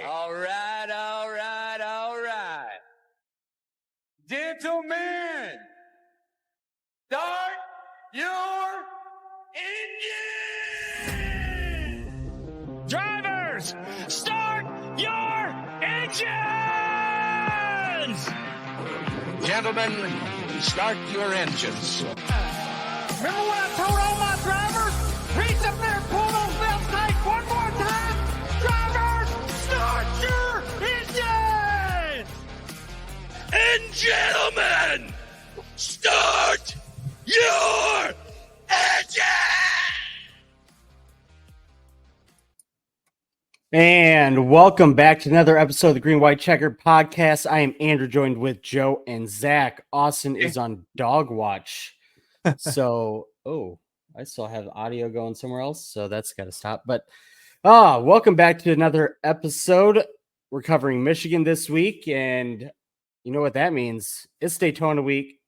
All right. Gentlemen, start your engine! Drivers, start your engines! Gentlemen, start your engines. Remember what I told all my drivers? Reach up there and pull those belts tight one more time! Drivers, start your engines! And gentlemen, start your engine! And welcome back to another episode of the Green White Checkered Podcast. I am Andrew, joined with Joe and Zach. Austin is on dog watch. So, I still have audio going somewhere else, so that's got to stop. But welcome back to another episode. We're covering Michigan this week, and you know what that means. It's Daytona week,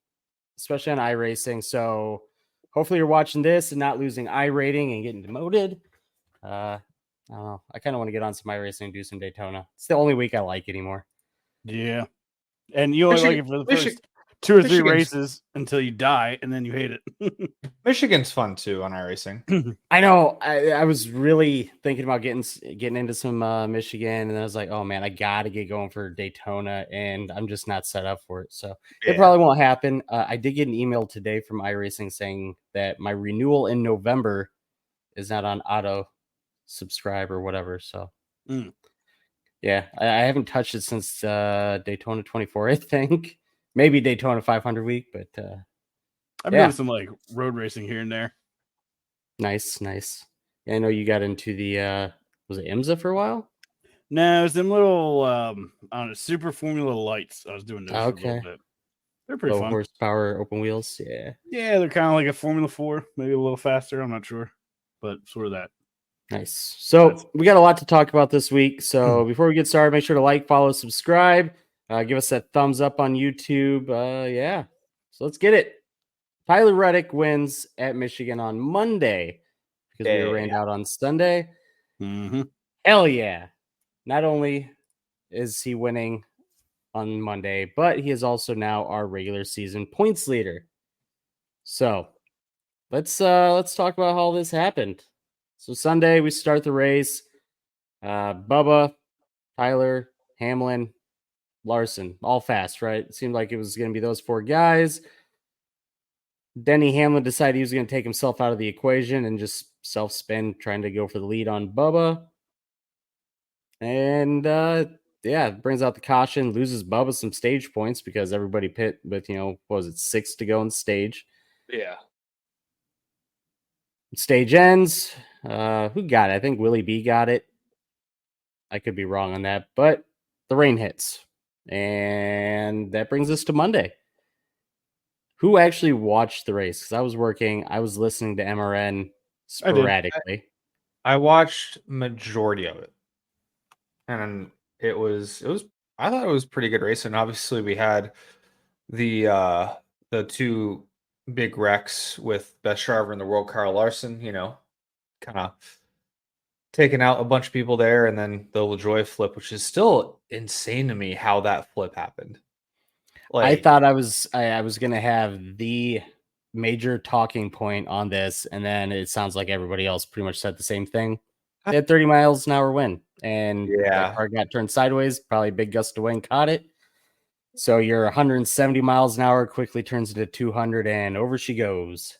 especially on iRacing. So hopefully you're watching this and not losing iRating and getting demoted. I don't know. I kind of want to get on some iRacing and do some Daytona. It's the only week I like anymore. Yeah. And you only like it for the first 2 or 3 races until you die, and then you hate it. Michigan's fun too on iRacing. I know. I was really thinking about getting into some Michigan, and then I was like, oh man, I got to get going for Daytona, and I'm just not set up for it. So it probably won't happen. I did get an email today from iRacing saying that my renewal in November is not on auto subscribe or whatever. So yeah, I haven't touched it since Daytona 24, I think. Maybe Daytona 500 week, but I've done some like road racing here and there. Nice. Yeah, I know you got into the was it IMSA for a while? No, it was them little I don't know, Super Formula Lights. I was doing those for a little bit. They're pretty fun. Horsepower, open wheels. Yeah, they're kind of like a Formula 4, maybe a little faster. I'm not sure, but sort of that. Nice. So we got a lot to talk about this week. So before we get started, make sure to like, follow, subscribe. Give us that thumbs up on YouTube. So let's get it. Tyler Reddick wins at Michigan on Monday because we were rained out on Sunday. Hell yeah. Not only is he winning on Monday, but he is also now our regular season points leader. So let's talk about how this happened. So Sunday we start the race. Bubba, Tyler, Hamlin, Larson, all fast, right? It seemed like it was going to be those 4 guys. Denny Hamlin decided he was going to take himself out of the equation and just self-spin, trying to go for the lead on Bubba. And brings out the caution, loses Bubba some stage points because everybody pit with, what was it, 6 to go on stage. Yeah. Stage ends. Who got it? I think Willie B got it. I could be wrong on that, but the rain hits. And that brings us to Monday. Who actually watched the race? Because I was working. I was listening to MRN sporadically. I watched majority of it. And it was I thought it was pretty good race. And obviously we had the 2 big wrecks with best driver in the world, Kyle Larson, kind of taking out a bunch of people there, and then the LaJoie flip, which is still insane to me how that flip happened. I thought I was going to have the major talking point on this, and then it sounds like everybody else pretty much said the same thing. They had 30 miles an hour wind, and the car got turned sideways, probably a big gust of wind caught it. So your 170 miles an hour quickly turns into 200, and over she goes.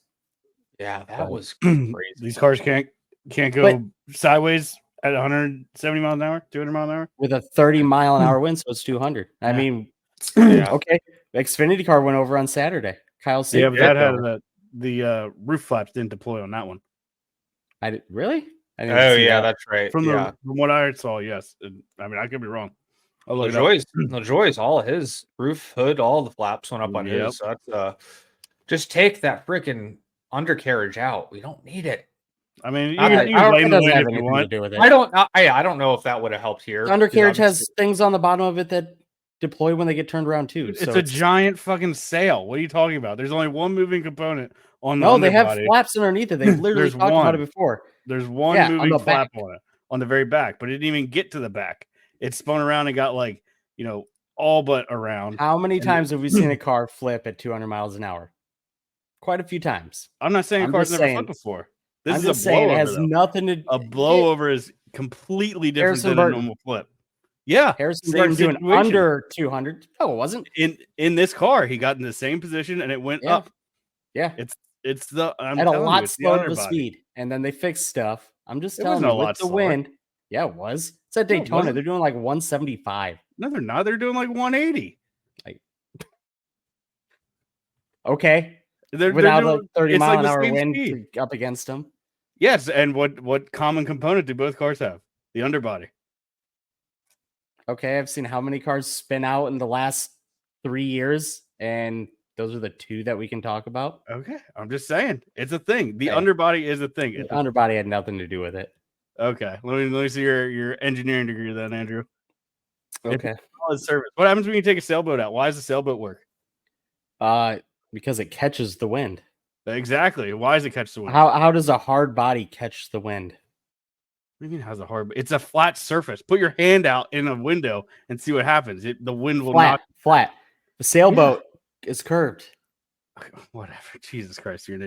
Yeah, that was crazy. These cars can't go sideways at 170 miles an hour, 200 miles an hour with a 30 mile an hour wind, so it's 200. Yeah. I mean, okay. The Xfinity car went over on Saturday. Kyle Seager. Yeah, but that had the roof flaps didn't deploy on that one. Really? That's right. From what I saw, yes. I mean, I could be wrong. LaJoie's all his roof hood, all the flaps went up on his. So that's just take that freaking undercarriage out. We don't need it. I mean, I don't know if that would have helped here. The undercarriage has things on the bottom of it that deploy when they get turned around too. It's a giant fucking sail. What are you talking about? There's only one moving component on the they have flaps underneath it. They've literally talked about it before. There's one moving flap on it on the very back, but it didn't even get to the back. it spun around and got like, all but around. How many times have we seen a car flip at 200 miles an hour? Quite a few times. I'm not saying a car's never flipped before. This is a blowover. It has nothing to. A blowover is completely different than a normal flip. Yeah, Harrison Burton doing under 200. No, it wasn't. In this car, he got in the same position and it went up. Yeah, it's the at a lot slower of a speed, and then they fixed stuff. I'm just telling you, with the wind. Yeah, it was. It's at Daytona. They're doing like 175. No, they're not. They're doing like 180. Like, okay, without a 30 mile an hour wind up against them. Yes, and what common component do both cars have? The underbody. Okay, I've seen how many cars spin out in the last 3 years, and those are the two that we can talk about. Okay, I'm just saying it's a thing. The underbody is a thing. The underbody had nothing to do with it. Okay, let me see your engineering degree then, Andrew. Okay. Service. What happens when you take a sailboat out? Why does the sailboat work? Because it catches the wind. Exactly. Why does it catch the wind? How does a hard body catch the wind? What do you mean how's a hard? It's a flat surface. Put your hand out in a window and see what happens. The wind will not flat. The sailboat is curved. Whatever. Jesus Christ, you're an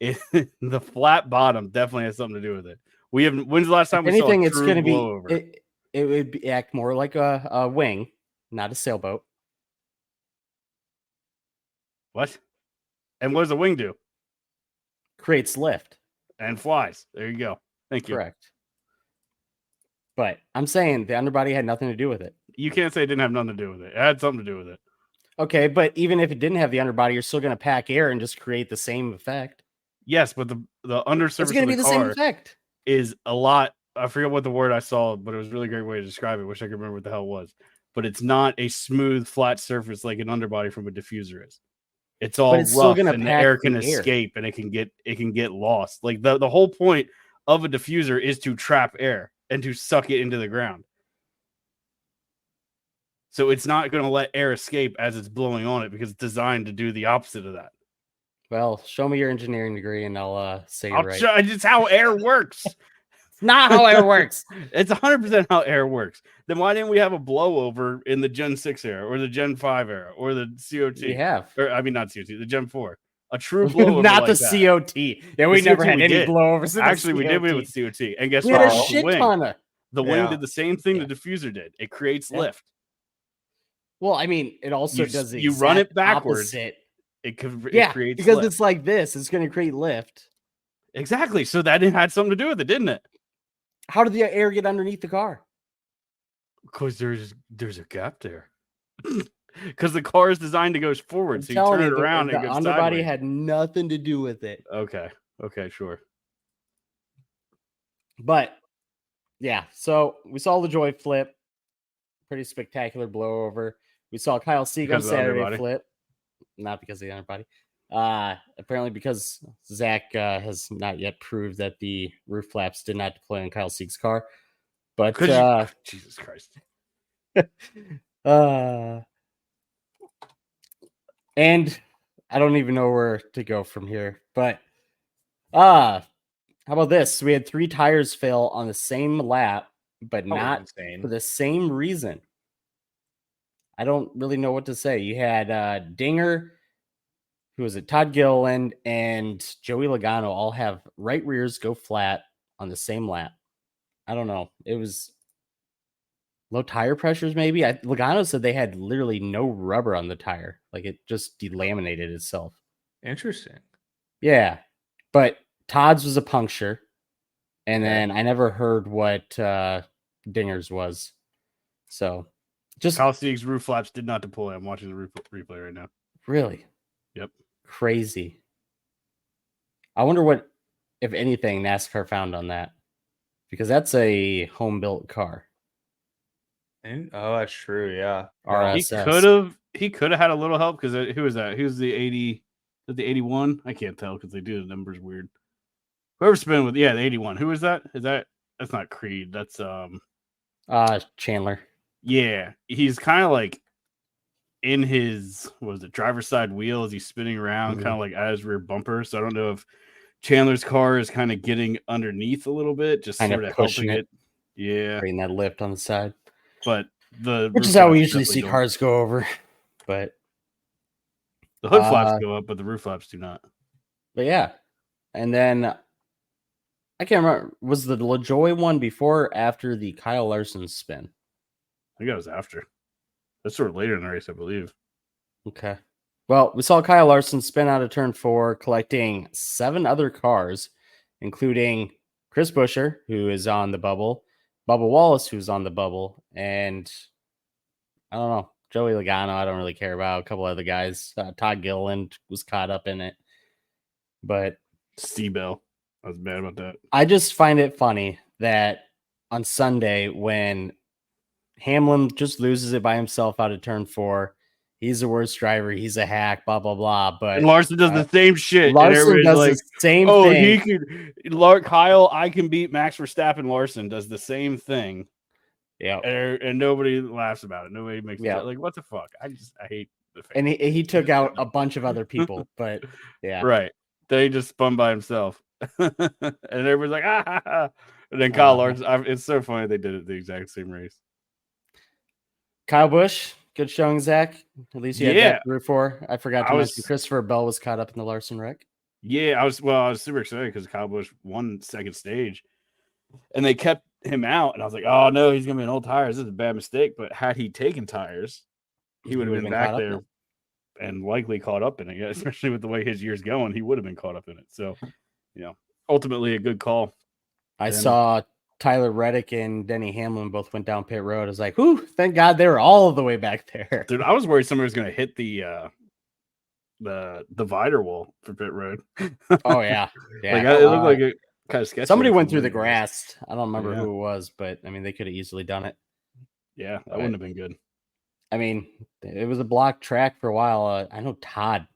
idiot. The flat bottom definitely has something to do with it. We haven't. When's the last time we saw a true it's going to blowover? be. It would act more like a wing, not a sailboat. What? And what does a wing do? Creates lift and flies. There you go. Thank you. Correct. But I'm saying the underbody had nothing to do with it. You can't say it didn't have nothing to do with it. It had something to do with it. Okay, but even if it didn't have the underbody, you're still going to pack air and just create the same effect. Yes, but the undersurface it's going to be the same effect. Is a lot. I forget what the word I saw, but it was a really great way to describe it. Wish I could remember what the hell it was. But it's not a smooth, flat surface like an underbody from a diffuser is. It's all rough, and the air can escape, and it can get lost. Like the whole point of a diffuser is to trap air and to suck it into the ground. So it's not going to let air escape as it's blowing on it because it's designed to do the opposite of that. Well, show me your engineering degree and I'll say you're right. It's how air works. It's not how air works. It's 100% how air works. Then why didn't we have a blowover in the Gen 6 era or the Gen 5 era or the COT? We have. Not COT, the Gen 4. A true blowover. Not like the COT. Yeah, we never had any blowovers. Actually, we did with COT. And guess what? We had a shit ton of. The wing did the same thing the diffuser did. It creates lift. Well, I mean, it also does the you run it backwards. Opposite. It creates because lift. it's like this. It's going to create lift. Exactly. So that had something to do with it, didn't it? How did the air get underneath the car? Because there's a gap there. Because the car is designed to go forward, so you turn it around and it goes underbody sideways. had nothing to do with it. Okay, sure. But yeah, so we saw LaJoie flip, pretty spectacular blowover. We saw Kyle Sieg on Saturday flip, not because of the underbody. Apparently because Zach has not yet proved that the roof flaps did not deploy on Kyle Sieg's car. But Jesus Christ. And I don't even know where to go from here. But how about this? We had 3 tires fail on the same lap, but not for the same reason. I don't really know what to say. You had Dinger, who was it? Todd Gilliland and Joey Logano all have right rears go flat on the same lap. I don't know. It was low tire pressures, maybe. Logano said they had literally no rubber on the tire. Like it just delaminated itself. Interesting. Yeah. But Todd's was a puncture. And then I never heard what Dinger's was. So just Kyle Sieg's roof flaps did not deploy. I'm watching the replay right now. Really? Yep. Crazy. I wonder what, if anything, NASCAR found on that. Because that's a home-built car. Oh, that's true. Yeah. RSS. He could have had a little help because who was that? Who's the 80? The 81? I can't tell because they do the numbers weird. Whoever's spinning with the 81. Who is that? That's not Creed. That's Chandler. Yeah, he's kind of like in his driver's side wheel as he's spinning around, kind of like at his rear bumper. So I don't know if Chandler's car is kind of getting underneath a little bit, just kind sort of pushing helping it. Yeah, creating that lift on the side. but which is how we usually see cars go over. But the hood flaps go up, but the roof flaps do not. But yeah, and then I can't remember, was the LaJoy one before or after the Kyle Larson spin? I think that was after. That's sort of later in the race, I believe. Okay. Well, we saw Kyle Larson spin out of turn 4, collecting 7 other cars, including Chris Buescher, who is on the bubble, Bubba Wallace, who's on the bubble, and I don't know, Joey Logano, I don't really care about. A couple other guys. Todd Gilliland was caught up in it. But Seabell, I was mad about that. I just find it funny that on Sunday, when Hamlin just loses it by himself out of turn 4, he's the worst driver, he's a hack, blah, blah, blah. But and Larson does the same shit. Larson does the same thing. He could, Kyle, I can beat Max Verstappen. Larson does the same thing. Yeah. And nobody laughs about it. Nobody makes it like, what the fuck? I hate the fan. And he took out a bunch of other people, but yeah. Right. They just spun by himself. And everybody's like, ah, ha, ha. And then Kyle Larson, it's so funny they did it the exact same race. Kyle Busch, good showing, Zach. At least you had that to root for. I forgot to mention Christopher Bell was caught up in the Larson wreck. Yeah, I was super excited because Kyle Busch won second stage. And they kept him out, and I was like, oh no, he's gonna be on old tires. This is a bad mistake. But had he taken tires, he would have been back there and likely caught up in it. Yeah, especially with the way his year's going, he would have been caught up in it. So, ultimately a good call. I saw Tyler Reddick and Denny Hamlin both went down pit road. I was like, whew, thank God they were all the way back there. Dude, I was worried somebody was gonna hit the divider wall for pit road. Oh yeah. Like it looked like it kind of sketchy. Somebody went through the grass. I don't remember who it was, but I mean they could have easily done it. Yeah, that wouldn't have been good. I mean, it was a blocked track for a while. I know Todd.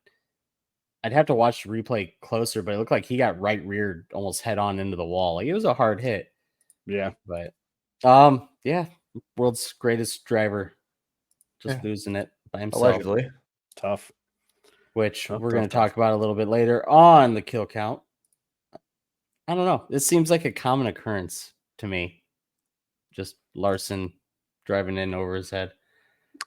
I'd have to watch the replay closer, but it looked like he got right reared almost head on into the wall. Like it was a hard hit. Yeah. But world's greatest driver just losing it by himself. Allegedly. Tough. Which we're going to talk about a little bit later on the kill count. I don't know. This seems like a common occurrence to me. Just Larson driving in over his head.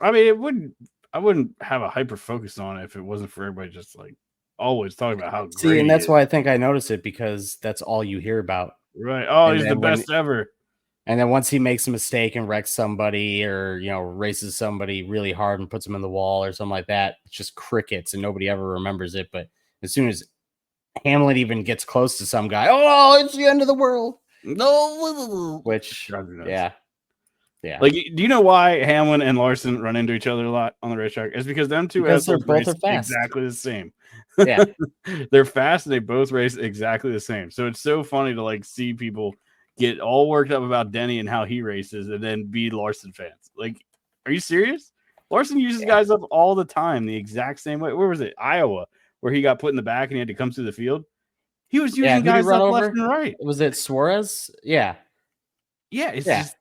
I mean, I wouldn't have a hyper focus on it if it wasn't for everybody just like always talking about how great. See, and that's why I think I notice it, because that's all you hear about. Right. Oh, he's the best ever. And then once he makes a mistake and wrecks somebody or, races somebody really hard and puts them in the wall or something like that, it's just crickets and nobody ever remembers it. But as soon as Hamlin even gets close to some guy, oh, it's the end of the world. No. Which, yeah. Like, do you know why Hamlin and Larson run into each other a lot on the racetrack? It's because them two they're both fast. Exactly the same. Yeah. They're fast and they both race exactly the same. So it's so funny to like see people get all worked up about Denny and how he races and then be Larson fans. Like, are you serious? Larson uses guys up all the time the exact same way. Where was it? Iowa, where he got put in the back and he had to come through the field. He was using guys up left and right. Was it Suarez? Yeah. Yeah. It's just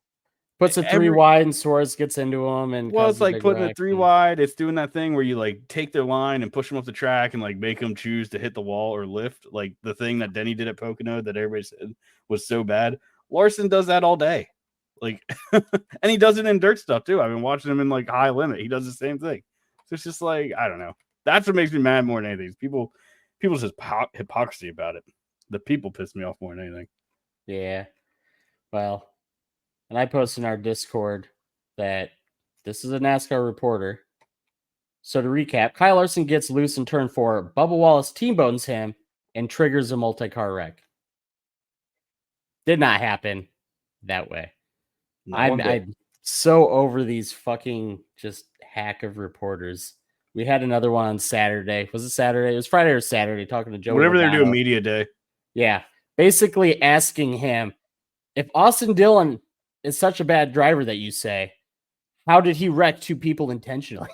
puts a 3 wide and Suarez gets into him. And it's like putting a 3 wide. It's doing that thing where you like take their line and push them off the track and like make them choose to hit the wall or lift. Like the thing that Denny did at Pocono that everybody said was so bad. Larson does that all day. Like, and he does it in dirt stuff too. I've been watching him in like high limit. He does the same thing. So it's just like, I don't know. That's what makes me mad more than anything. People's just hypocrisy about it. The people piss me off more than anything. Yeah. Well, and I posted in our Discord that this is a NASCAR reporter. So to recap, Kyle Larson gets loose in turn 4. Bubba Wallace T-bones him and triggers a multi-car wreck. Did not happen that way. I'm so over these fucking just hack of reporters. We had another one on Saturday. Was it Saturday? It was Friday or Saturday, talking to Joe. Whatever they're doing media day. Yeah. Basically asking him, if Austin Dillon is such a bad driver that you say, how did he wreck 2 people intentionally?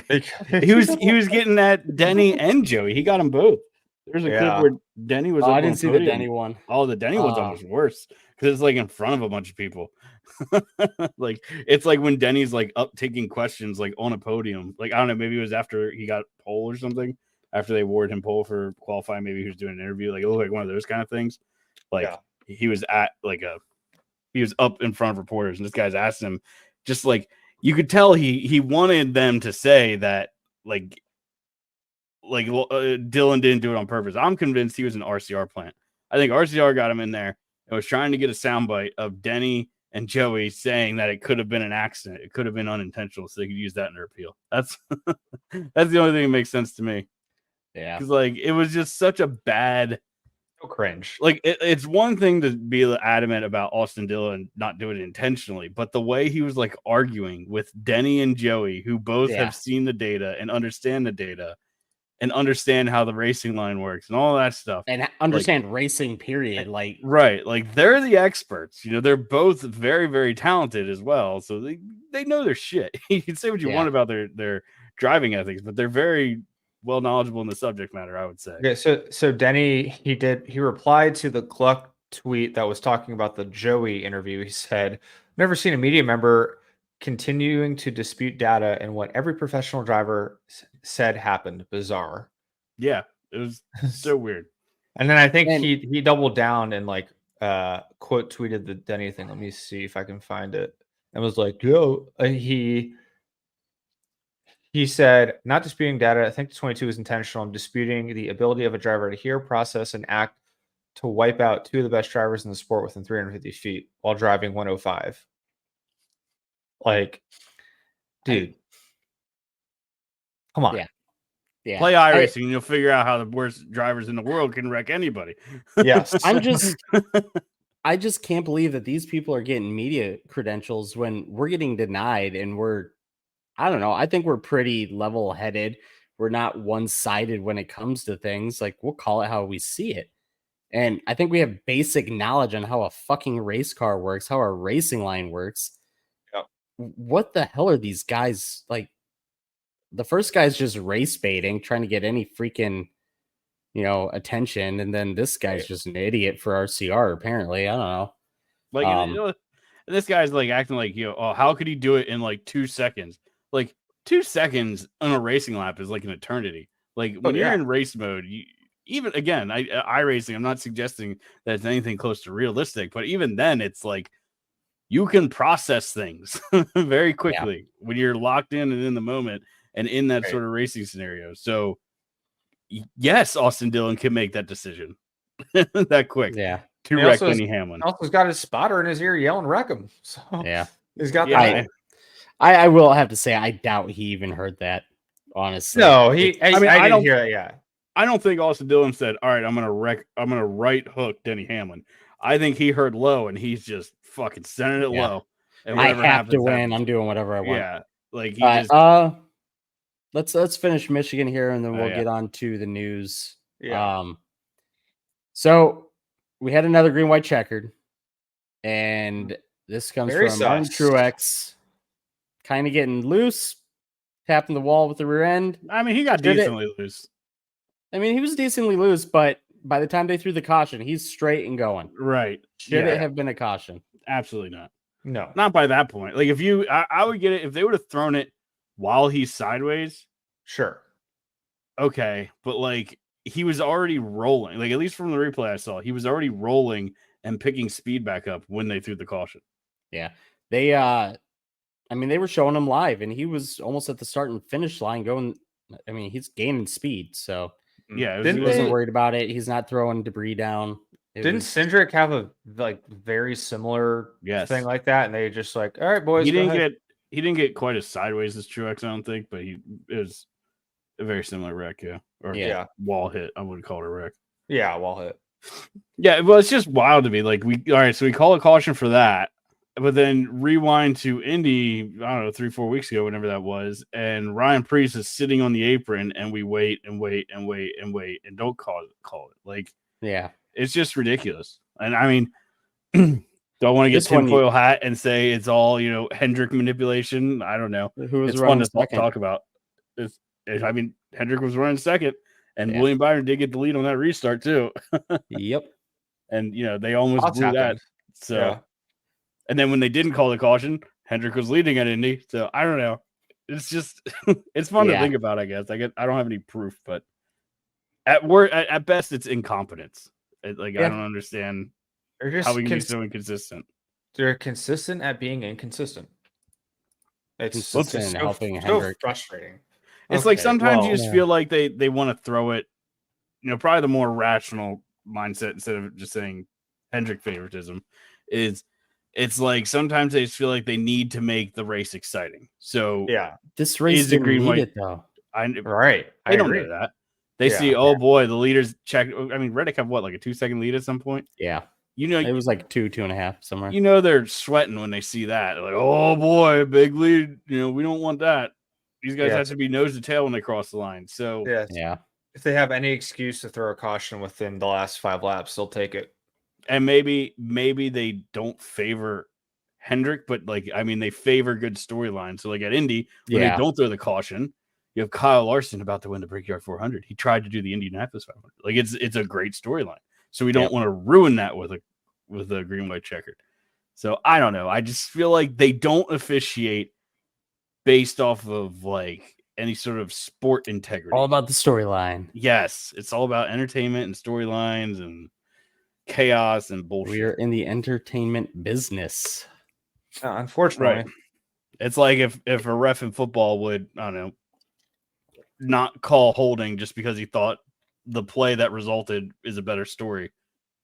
he was getting at Denny and Joey. He got them both. There's a clip where Denny was. I didn't see the Denny one. Oh, the Denny one's almost worse because it's like in front of a bunch of people. Like it's like when Denny's like up taking questions like on a podium. Like I don't know, maybe it was after he got pole or something. After they awarded him pole for qualifying, maybe he was doing an interview. Like it looked like one of those kind of things. Like he was at like he was up in front of reporters, and this guy's asking him, just like you could tell he wanted them to say that like Dylan didn't do it on purpose. I'm convinced he was an RCR plant. I think RCR got him in there and was trying to get a soundbite of Denny and Joey saying that it could have been an accident. It could have been unintentional, so they could use that in their appeal. That's that's the only thing that makes sense to me. Yeah, because like it was just such a bad. So cringe. Like it's one thing to be adamant about Austin Dillon not doing it intentionally, but the way he was like arguing with Denny and Joey, who both have seen the data and understand the data and understand how the racing line works and all that stuff and understand racing period, like right, like they're the experts. They're both very, very talented as well, so they know their shit. You can say what you want about their driving ethics, but they're very well knowledgeable in the subject matter, I would say. Okay, so Denny, he replied to the Gluck tweet that was talking about the Joey interview. He said, "Never seen a media member continuing to dispute data and what every professional driver said happened. Bizarre." Yeah, it was so weird. And then I think he doubled down and like quote tweeted the Denny thing. Let me see if I can find it. And was like, "Yo," He said, "Not disputing data. I think 22 is intentional. I'm disputing the ability of a driver to hear, process, and act to wipe out two of the best drivers in the sport within 350 feet while driving 105. Like, dude, come on. Yeah. Play iRacing and you'll figure out how the worst drivers in the world can wreck anybody. Yes. I just can't believe that these people are getting media credentials when we're getting denied, and I don't know. I think we're pretty level-headed. We're not one-sided when it comes to things. Like, we'll call it how we see it. And I think we have basic knowledge on how a fucking race car works, how a racing line works. Yep. What the hell are these guys like? The first guy's just race baiting, trying to get any freaking, attention. And then this guy's just an idiot for RCR, apparently. I don't know. Like, this guy's like acting like, how could he do it in like 2 seconds? Like 2 seconds on a racing lap is like an eternity. Like when you're in race mode, even again, iRacing, I'm not suggesting that it's anything close to realistic, but even then it's like you can process things very quickly when you're locked in and in the moment and in that sort of racing scenario. So yes, Austin Dillon can make that decision that quick. Yeah. To wreck Denny Hamlin. Also got his spotter in his ear yelling, "Wreck him." So he's got that. I will have to say, I doubt he even heard that, honestly. No, I didn't hear that yet. I don't think Austin Dillon said, "All right, I'm gonna right hook Denny Hamlin." I think he heard low and he's just fucking sending it low. And I have to win. I'm doing whatever I want. Yeah. Like let's finish Michigan here and then we'll get on to the news. Yeah. So we had another green white checkered, and this comes from Martin Truex, kind of getting loose, tapping the wall with the rear end. I mean, he got decently loose. I mean, he was decently loose, but by the time they threw the caution, he's straight and going. Right. Should it have been a caution? Absolutely not. No. Not by that point. Like I would get it if they would have thrown it while he's sideways. Sure. Okay. But like he was already rolling. Like at least from the replay I saw, he was already rolling and picking speed back up when they threw the caution. Yeah. They they were showing him live and he was almost at the start and finish line going. I mean, he's gaining speed, so yeah, he wasn't worried about it. He's not throwing debris down. Didn't Cindric have a very similar thing like that? And they just like, all right, boys. He didn't get quite as sideways as Truex, I don't think, but it was a very similar wreck, or wall hit. I wouldn't call it a wreck. Yeah, wall hit. Yeah, well, it's just wild to me. Like so we call a caution for that, but then rewind to Indy, I don't know, 3-4 weeks ago, whenever that was, and Ryan Preece is sitting on the apron, and we wait and wait and wait and wait and don't call it. Like, yeah, it's just ridiculous. And I mean, do I want to get tinfoil hat and say it's all Hendrick manipulation? I don't know. It's fun to talk about. I mean, Hendrick was running second, and William Byron did get the lead on that restart too. Yep. And they almost blew that. So. Yeah. And then when they didn't call the caution, Hendrick was leading at Indy. So I don't know. It's just it's fun to think about, I guess. I don't have any proof, but at best it's incompetence. I don't understand how we can be so inconsistent. They're consistent at being inconsistent. It's consistent just in so, helping so Hendrick. frustrating. It's like Okay, sometimes you well, just feel like they want to throw it, probably the more rational mindset instead of just saying Hendrick favoritism is it's like sometimes they just feel like they need to make the race exciting. So yeah, This race is the didn't green need white? it though. right. They I don't agree. know that. They Yeah. see, oh boy, the leaders check. I mean, Reddick have what, like a 2-second lead at some point? Yeah, You know, it was like 2.5 somewhere. you know they're sweating when they see that. They're like, oh boy, big lead. We don't want that. These guys Yeah. have to be nose to tail when they cross the line. So Yes. Yeah, If they have any excuse to throw a caution within the last 5 laps, they'll take it. and maybe they don't favor Hendrick, but they favor good storylines. So like at Indy, when they don't throw the caution, you have Kyle Larson about to win the Brickyard 400. He tried to do the Indianapolis 500. Like it's a great storyline. So we don't want to ruin that with a green white checkered. So I don't know. I just feel like they don't officiate based off of like any sort of sport integrity. all about the storyline. Yes, it's all about entertainment and storylines and chaos and bullshit. We are in the entertainment business. Unfortunately, Right. It's like if a ref in football would, I don't know, not call holding just because he thought the play that resulted is a better story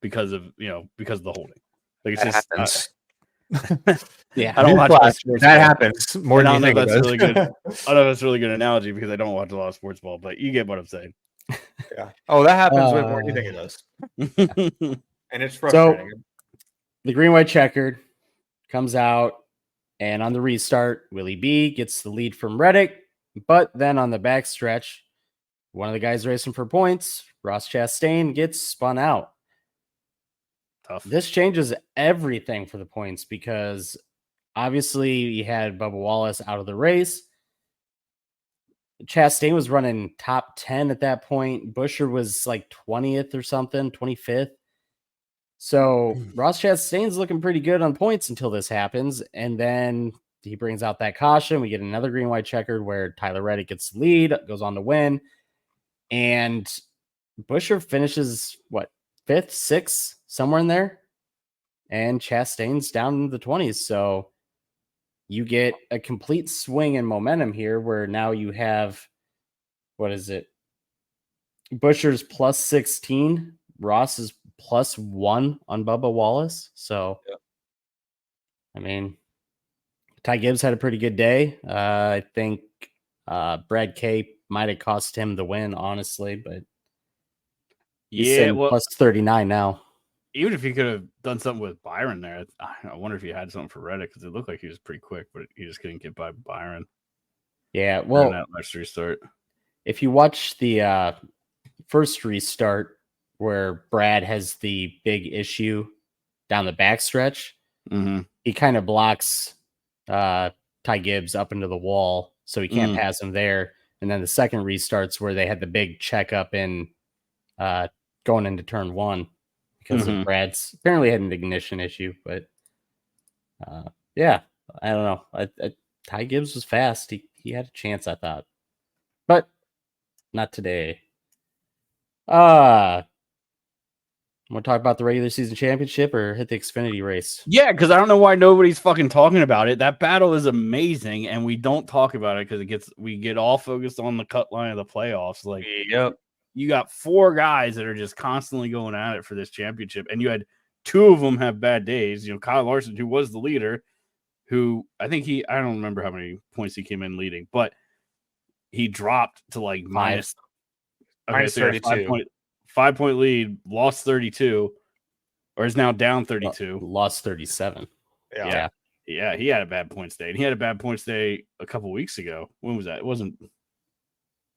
because of the holding. Like it's that just happens. Yeah, I don't watch Newsflash, sports that ball. happens more And I than you don't know think if it that's does. really good. I know that's a really good analogy because I don't watch a lot of sports ball, but you get what I'm saying. Yeah. Oh, that happens way more than you think it does. And it's frustrating. the green white checkered comes out, and on the restart, Willie B gets the lead from Reddick, but then on the backstretch, one of the guys racing for points, Ross Chastain, gets spun out. Tough. This changes everything for the points because obviously you had Bubba Wallace out of the race. Chastain was running top 10 at that point. Busher was like 20th or something, 25th. So Ross Chastain's looking pretty good on points until this happens. And then he brings out that caution. We get another green white checkered where Tyler Reddick gets the lead, goes on to win. And Busher finishes what, 5th, 6th, somewhere in there. And Chastain's down in the 20s. So you get a complete swing in momentum here where now you have, what is it? Busher's plus 16, Ross is plus 1 on Bubba Wallace. So, I mean, Ty Gibbs had a pretty good day. I think Brad K might have cost him the win, honestly, but he's sitting plus 39 now. Even if he could have done something with Byron there, I wonder if he had something for Reddick because it looked like he was pretty quick, but he just couldn't get by Byron. Yeah, well, that last restart. If you watch the first restart where Brad has the big issue down the backstretch, he kind of blocks Ty Gibbs up into the wall, so he can't pass him there. And then the second restarts where they had the big checkup in going into turn 1. Because of Brad's apparently had an ignition issue, but yeah, I don't know. Ty Gibbs was fast. He had a chance, I thought, but not today. Want to talk about the regular season championship or hit the Xfinity race? Yeah, because I don't know why nobody's fucking talking about it. That battle is amazing, and we don't talk about it because we get all focused on the cut line of the playoffs. Like, Yep. You got 4 guys that are just constantly going at it for this championship, and you had 2 of them have bad days. Kyle Larson, who was the leader, who I think I don't remember how many points he came in leading, but he dropped to like minus 32. 5-point lead, lost 32, or is now down 32. Lost 37. Yeah, he had a bad points day, and he had a bad points day a couple weeks ago. When was that? It wasn't.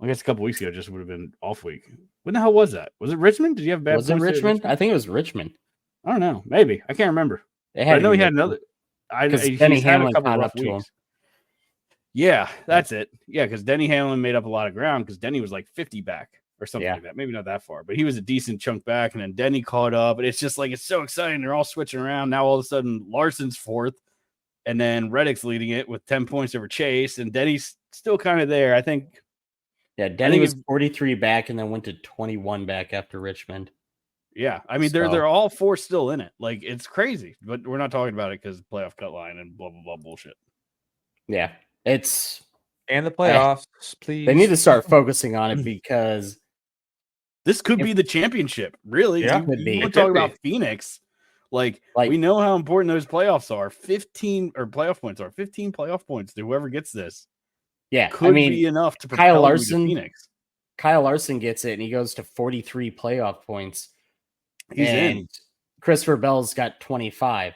I guess a couple weeks ago just would have been off week. When the hell was that? Was it Richmond? Did you have bad? Was it Richmond? I think it was Richmond. I don't know. Maybe I can't remember. I know he had another. Because Denny Hamlin caught up to him. Yeah, that's it. Yeah, because Denny Hamlin made up a lot of ground because Denny was like 50 back or something like that. Maybe not that far, but he was a decent chunk back, and then Denny caught up. And it's just like it's so exciting. They're all switching around now. All of a sudden, Larson's 4th, and then Reddick's leading it with 10 points over Chase, and Denny's still kind of there. I think. Yeah, Denny was 43 back and then went to 21 back after Richmond. Yeah, I mean they're all 4 still in it. Like it's crazy, but we're not talking about it because playoff cut line and blah blah blah bullshit. Yeah, It's And the playoffs, please. they need to start focusing on it because this could be the championship. Really, Yeah, could be. You It talk could about be. Phoenix. Like Like- we know how important those playoffs are. 15 or playoff points are 15 playoff points to whoever gets this. yeah, Could I mean, be enough to Kyle propel Larson- you to Phoenix. Kyle Larson gets it and he goes to 43 playoff points. He's and in. Christopher Bell's got 25.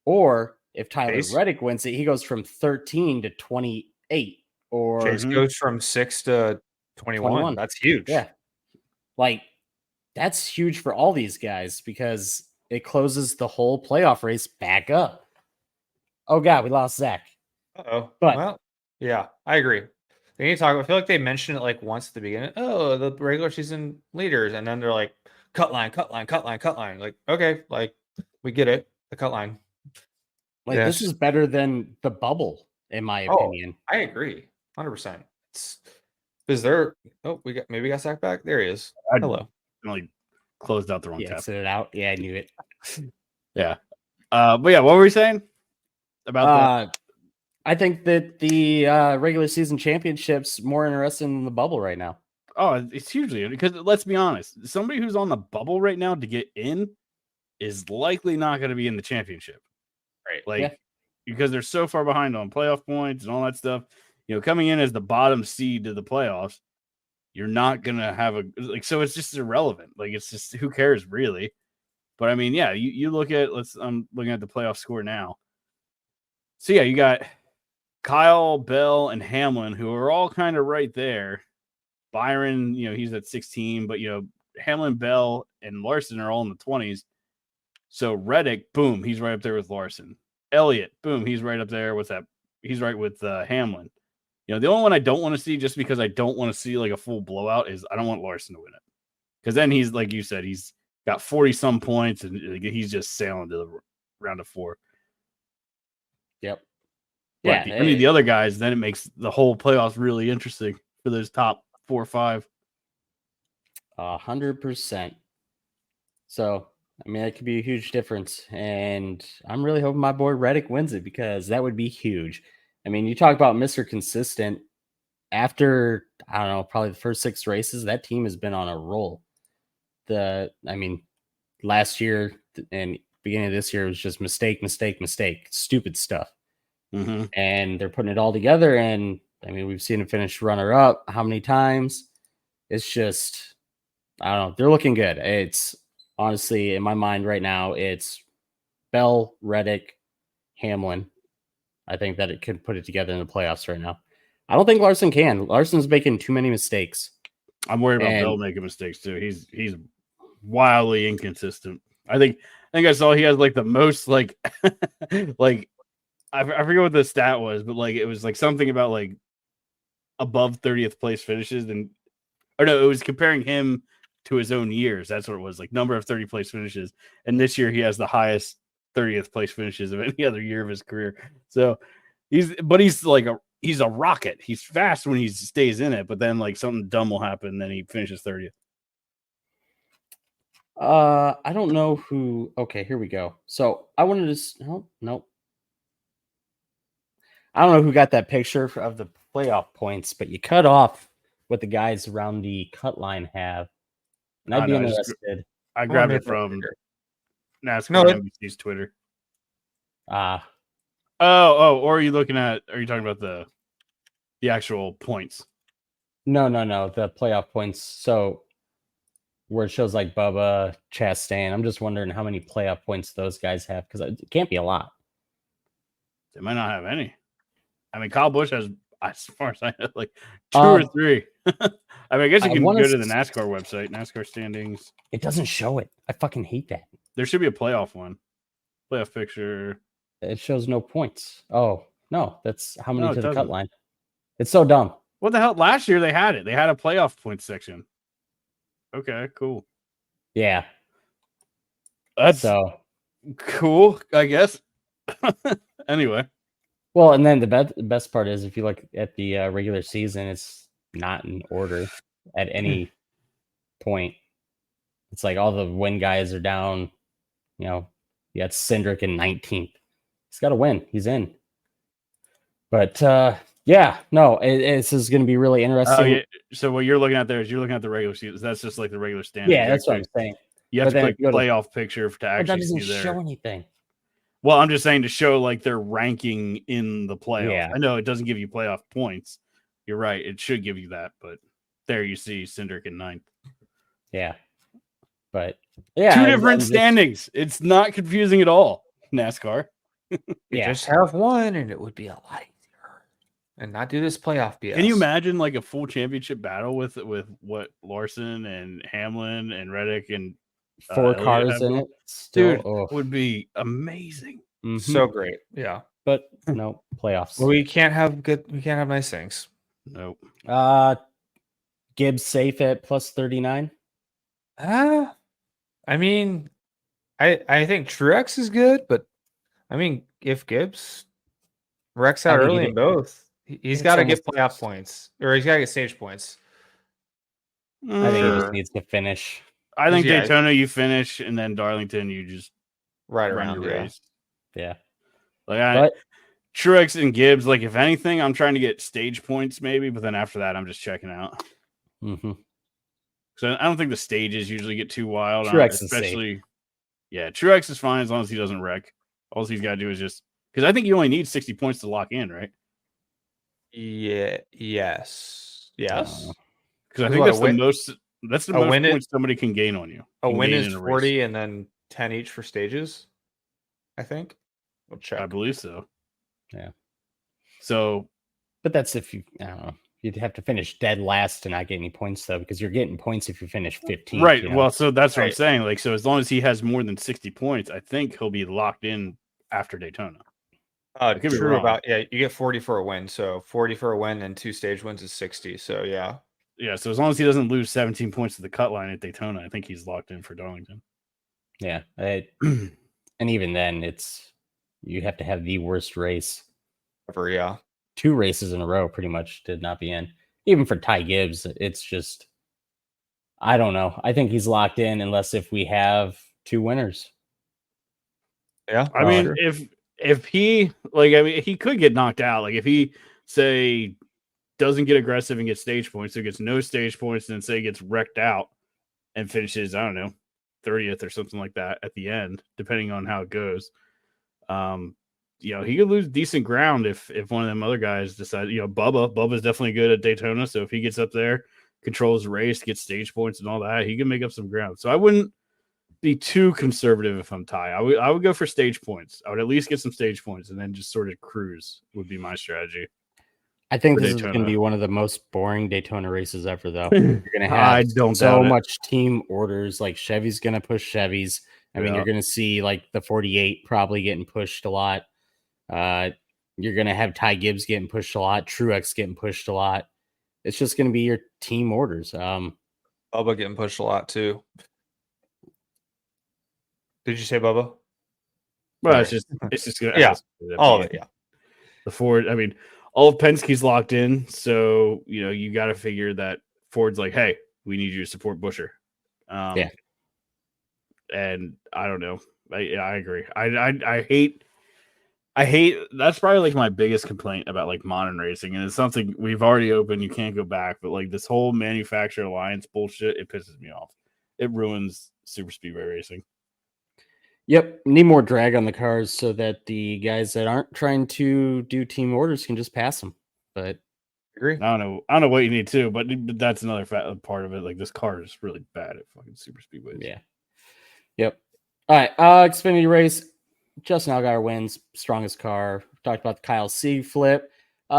Or if Tyler Chase? Reddick wins it, he goes from 13 to 28. Or Chase goes from 6 to 21. 21. That's huge. yeah, like that's huge for all these guys because it closes the whole playoff race back up. Oh God, we lost Zach. Uh-oh. But- Well, yeah, I agree. They need to talk. I feel like they mentioned it like once at the beginning. Oh, the regular season leaders, and then they're like, cut line, cut line, cut line, cut line. Like, okay, like we get it, the cut line. Like this Yes. is better than the bubble, in my Oh, opinion. I agree, 100%. Is there? Oh, we got Zach back. There he is. I Hello. Like closed out the wrong Yeah, tab. sit it out. Yeah, I knew it. Yeah. But yeah, what were we saying about I think that the regular season championship's more interesting than the bubble right now. Oh, it's hugely because let's be honest, somebody who's on the bubble right now to get in is likely not going to be in the championship. Right. Like Yeah. because they're so far behind on playoff points and all that stuff. You know, coming in as the bottom seed to the playoffs, you're not gonna have a like so it's just irrelevant. Like it's just who cares really. But I mean, yeah, you look at I'm looking at the playoff score now. So yeah, you got Kyle, Bell, and Hamlin, who are all kind of right there. Byron, you know, he's at 16, but you know, Hamlin, Bell, and Larson are all in the 20s. So Reddick, boom, he's right up there with Larson. Elliott, boom, he's right up there with that. He's right with Hamlin. You know, the only one I don't want to see, just because I don't want to see like a full blowout, is I don't want Larson to win it. Because then he's, like you said, he's got 40 some points and he's just sailing to the round of 4. Yep. But any of the other guys, then it makes the whole playoffs really interesting for those top 4 or 5. 100%. So, I mean, that could be a huge difference. And I'm really hoping my boy Reddick wins it because that would be huge. I mean, you talk about Mr. Consistent. After, I don't know, probably the first 6 races, that team has been on a roll. Last year and beginning of this year was just mistake, stupid stuff. Mm-hmm. And they're putting it all together. And I mean, we've seen them finish runner up how many times? It's just, I don't know. They're looking good. It's honestly, in my mind right now, it's Bell, Reddick, Hamlin. I think that it could put it together in the playoffs right now. I don't think Larson can. Larson's making too many mistakes. I'm worried about And- Bell making mistakes too. He's wildly inconsistent. I think I saw he has like the most like like I forget what the stat was, but like it was like something about like above 30th place finishes, and or no, it was comparing him to his own years. That's what it was, like number of 30 place finishes. And this year he has the highest 30th place finishes of any other year of his career. So he's a rocket. He's fast when he stays in it, but then like something dumb will happen, and then he finishes 30th. I don't know who. Okay, here we go. So I wanted to. Nope. I don't know who got that picture of the playoff points, but you cut off what the guys around the cut line have, and I'd be interested. I grabbed made it that from figure. NASCAR No, NBC's Twitter. Ah, Or are you talking about the actual points? no. The playoff points. So where it shows like Bubba, Chastain. I'm just wondering how many playoff points those guys have because it can't be a lot. They might not have any. I mean, Kyle Busch has, as far as I know, like 2 or 3. I mean, I guess you I can wanna go to the s- NASCAR website, NASCAR standings. It doesn't show it. I fucking hate that. There should be a playoff one. Playoff picture. It shows no points. Oh no, that's how many No, it to the cut doesn't. line. It's so dumb. What the hell? Last year they had it. They had a playoff points section. Okay, cool. Yeah. That's So cool, I guess. Anyway. well, and then the best part is if you look at the regular season, it's not in order at any point. It's like all the win guys are down. You know, you got Cindric in 19th. He's got to win. He's in. But Yeah, no, this is going to be really interesting. Oh, yeah. So what you're looking at there is you're looking at the regular season. That's just like the regular standings. Yeah, that's what I'm saying. You have But to then click if you go to- playoff picture to But that actually doesn't see there. show anything. Well, I'm just saying to show like their ranking in the playoffs. Yeah. I know it doesn't give you playoff points. You're right. It should give you that, but there you see Cindric in 9th. Yeah. But yeah, Two different standings. It's not confusing at all. NASCAR. You just have one, and it would be a lot easier, and not do this playoff BS. Can you imagine like a full championship battle with what Larson and Hamlin and Reddick and 4 Elliott cars have in going? it? Still, Dude, would be amazing. Mhm. So great, yeah. But no playoffs. Well, we can't have nice things. Nope. Gibbs safe at plus 39. I mean, I think Truex is good, but I mean, if Gibbs wrecks out I think early he in did- both, he's it's got to get almost- playoff points, or he's got to get stage points. I think he Sure. just needs to finish. I think Yeah. Daytona you finish, and then Darlington you just Right run around, your yeah. race. Yeah. Like But Truex and Gibbs, like if anything, I'm trying to get stage points maybe, but then after that, I'm just checking out. mhm. So I don't think the stages usually get too wild. Truex is especially, yeah, Truex is fine as long as he doesn't wreck. All he's got to do is just because I think you only need 60 points to lock in, right? Yeah. Yes. Yes. Because I What, think a that's the win- most. That's the a most win points somebody can gain on you. A can win gain is in a race. 40, and then 10 each for stages. I think. We'll check. I believe so. Yeah. So But that's if you, I don't know. You'd have to finish dead last to not get any points, though, because you're getting points if you finish 15. right. Well, so that's what I'm Right. saying. Like, so as long as he has more than 60 points, I think he'll be locked in after Daytona. I could be True wrong. about you get 40 for a win. So 40 for a win and 2 stage wins is 60. So yeah. Yeah. So as long as he doesn't lose 17 points to the cut line at Daytona, I think he's locked in for Darlington. Yeah. And even then, you have to have the worst race. Yeah. 2 races in a row pretty much did not be in. Even for Ty Gibbs, it's just, I don't know. I think he's locked in unless if we have 2 winners. Yeah. I mean, if he he could get knocked out. Like if he say doesn't get aggressive and get stage points, so gets no stage points, and say gets wrecked out and finishes, I don't know, 30th or something like that at the end, depending on how it goes. He could lose decent ground if one of them other guys decide, Bubba's definitely good at Daytona. So if he gets up there, controls the race, gets stage points and all that, he can make up some ground. So I wouldn't be too conservative if I'm Ty. I would go for stage points. I would at least get some stage points and then just sort of cruise would be my strategy. I think For this is going to Daytona. be one of the most boring Daytona races ever, though. You're going to have I don't so doubt it. much team orders. Like Chevy's going to push Chevys. I mean, Yeah. you're going to see like the 48 probably getting pushed a lot. You're going to have Ty Gibbs getting pushed a lot. Truex getting pushed a lot. It's just going to be your team orders. Bubba getting pushed a lot too. Did you say Bubba? Well, Sorry. it's just gonna Yeah. All of it, yeah. The Ford, I mean, all of Penske's locked in, so you got to figure that Ford's like, hey, we need you to support Buescher. Yeah. And I don't know. I agree. I hate that's probably like my biggest complaint about like modern racing, and it's something we've already opened. You can't go back, but like this whole manufacturer alliance bullshit, it pisses me off. It ruins super speedway racing. Yep. Need more drag on the cars so that the guys that aren't trying to do team orders can just pass them. But Agree. I don't know what you need to, but that's another part of it. Like this car is really bad at fucking super speedways. yeah. Yep. All right. Xfinity race. Justin Allgaier wins. Strongest car. Talked about the Kyle Sieg flip.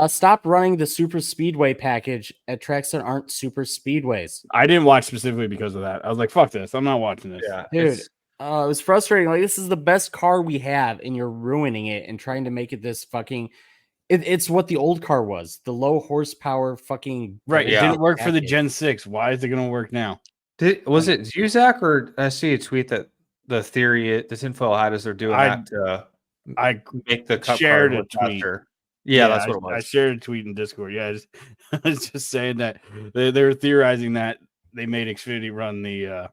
Stop running the super speedway package at tracks that aren't super speedways. I didn't watch specifically because of that. I was like, fuck this. I'm not watching this. Yeah. Dude. it's- It was frustrating. Like, this is the best car we have, and you're ruining it and trying to make it this fucking. It's what the old car was. The low horsepower fucking. Right. Yeah. It didn't work for the package. Gen 6. Why is it going to work now? Was it Zuzak or I see a tweet that the theory this info had is they're doing that to I make the cup shared car a look tweet. faster. Yeah, that's what it I was. shared a tweet in Discord. Yeah, I was just saying that they were theorizing that they made Xfinity run the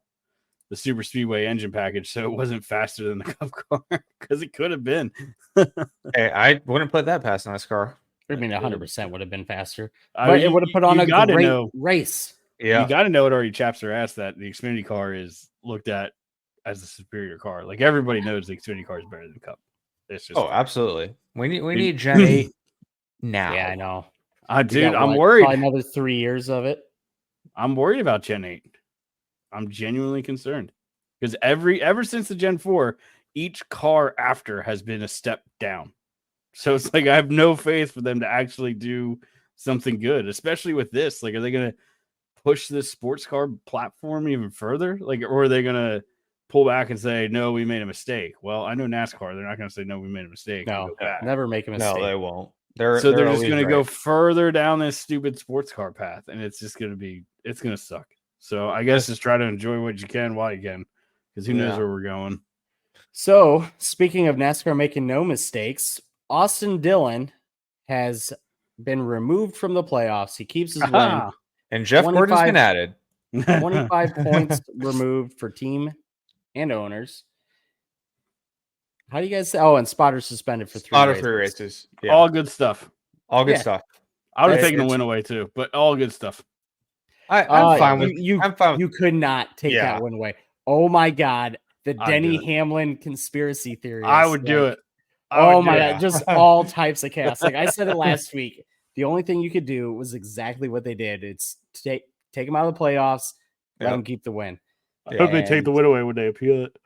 super speedway engine package so it wasn't faster than the cup car because it could have been. Hey, I wouldn't put that past NASCAR. I mean, 100% would have been faster, I but mean, it would have put on you a gotta great know. race. Yeah. You got to know it already chaps their ass that the Xfinity car is looked at as a superior car. Like everybody knows the Xfinity car is better than the Cup. It's just Absolutely. We need Gen 8 now. Yeah, I know. dude, I'm Probably worried. another 3 years of it. I'm worried about Gen 8. I'm genuinely concerned because ever since the Gen 4, each car after has been a step down. So it's like I have no faith for them to actually do something good, especially with this. Like, are they going to push this sports car platform even further? Like, or are they going to pull back and say, no, we made a mistake? Well, I know NASCAR. They're not going to say, no, we made a mistake. No, never make a mistake. No, they won't. They're just going to go right. further down this stupid sports car path, and it's just going to suck. So I guess just try to enjoy what you can while you can, because who knows where we're going. So speaking of NASCAR making no mistakes, Austin Dillon has been removed from the playoffs. He keeps his win. And Jeff Gordon's been added. 25 points removed for team and owners. How do you guys say? Oh, and Spotter suspended for 3 races. Yeah. All good stuff. All good stuff. I would have taken the win away too, but all good stuff. I'm fine with you. I'm fine with, you could not take that win away. Oh my God. The Denny Hamlin conspiracy theory. I would do it. Oh my God. Just all types of chaos. Like I said it last week. The only thing you could do was exactly what they did. It's take him out of the playoffs, let him keep the win. I hope they take the win away when they appeal it.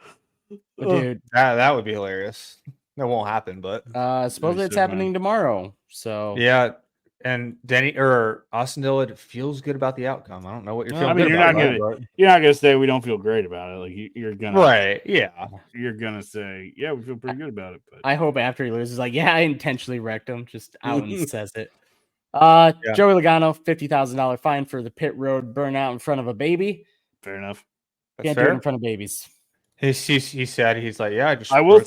Dude, that would be hilarious. That won't happen, but supposedly it's happening tomorrow. So yeah, and Denny or Austin Dillon feels good about the outcome. I don't know what you're feeling. I mean, you're not gonna say we don't feel great about it. Like you're gonna right, yeah. You're gonna say, yeah, we feel pretty good about it. But I hope after he loses, like, yeah, I intentionally wrecked him. Just out and says it. Joey Logano, $50,000 fine for the pit road burnout in front of a baby. Fair enough. Can't do it in front of babies. He said he's like, yeah. I will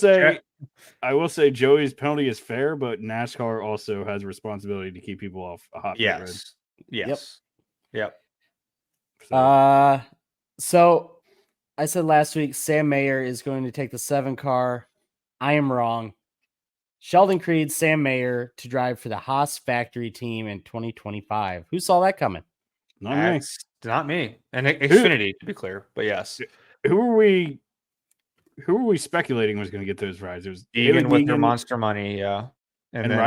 say Joey's penalty is fair, but NASCAR also has a responsibility to keep people off a hot pit road. Yes. Yep. So I said last week Sam Mayer is going to take the 7 car. I am wrong. Sheldon Creed, Sam Mayer to drive for the Haas factory team in 2025. Who saw that coming? Not me. And Xfinity, to be clear, but yes. Who were we speculating was going to get those rides? It was Egan with their monster money, yeah. And then,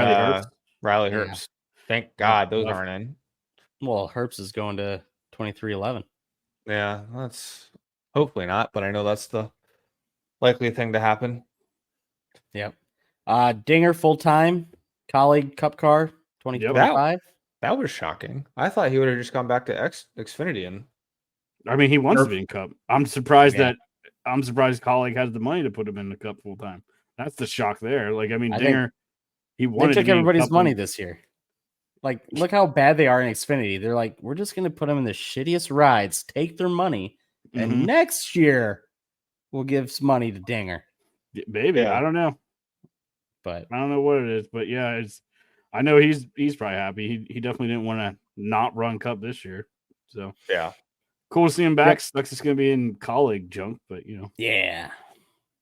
Riley Herbst. Yeah. Thank God those aren't in. Well, Herbst is going to 2311. Yeah, that's hopefully not, but I know that's the likely thing to happen. Yep. Dinger full-time colleague cup car 2025. That was shocking. I thought he would have just gone back to Xfinity and I mean, he wants to be in Cup. I'm surprised colleague has the money to put him in the Cup full time. That's the shock there. Like, I mean, Dinger, he wanted they took to everybody's money this year. Like, look how bad they are in Xfinity. They're like, we're just going to put them in the shittiest rides, take their money, and next year we'll give some money to Dinger. Maybe I don't know, but I don't know what it is. But yeah, I know he's probably happy. He definitely didn't want to not run Cup this year. So yeah. Cool to see him back. Sucks it's going to be in colleague junk, but yeah,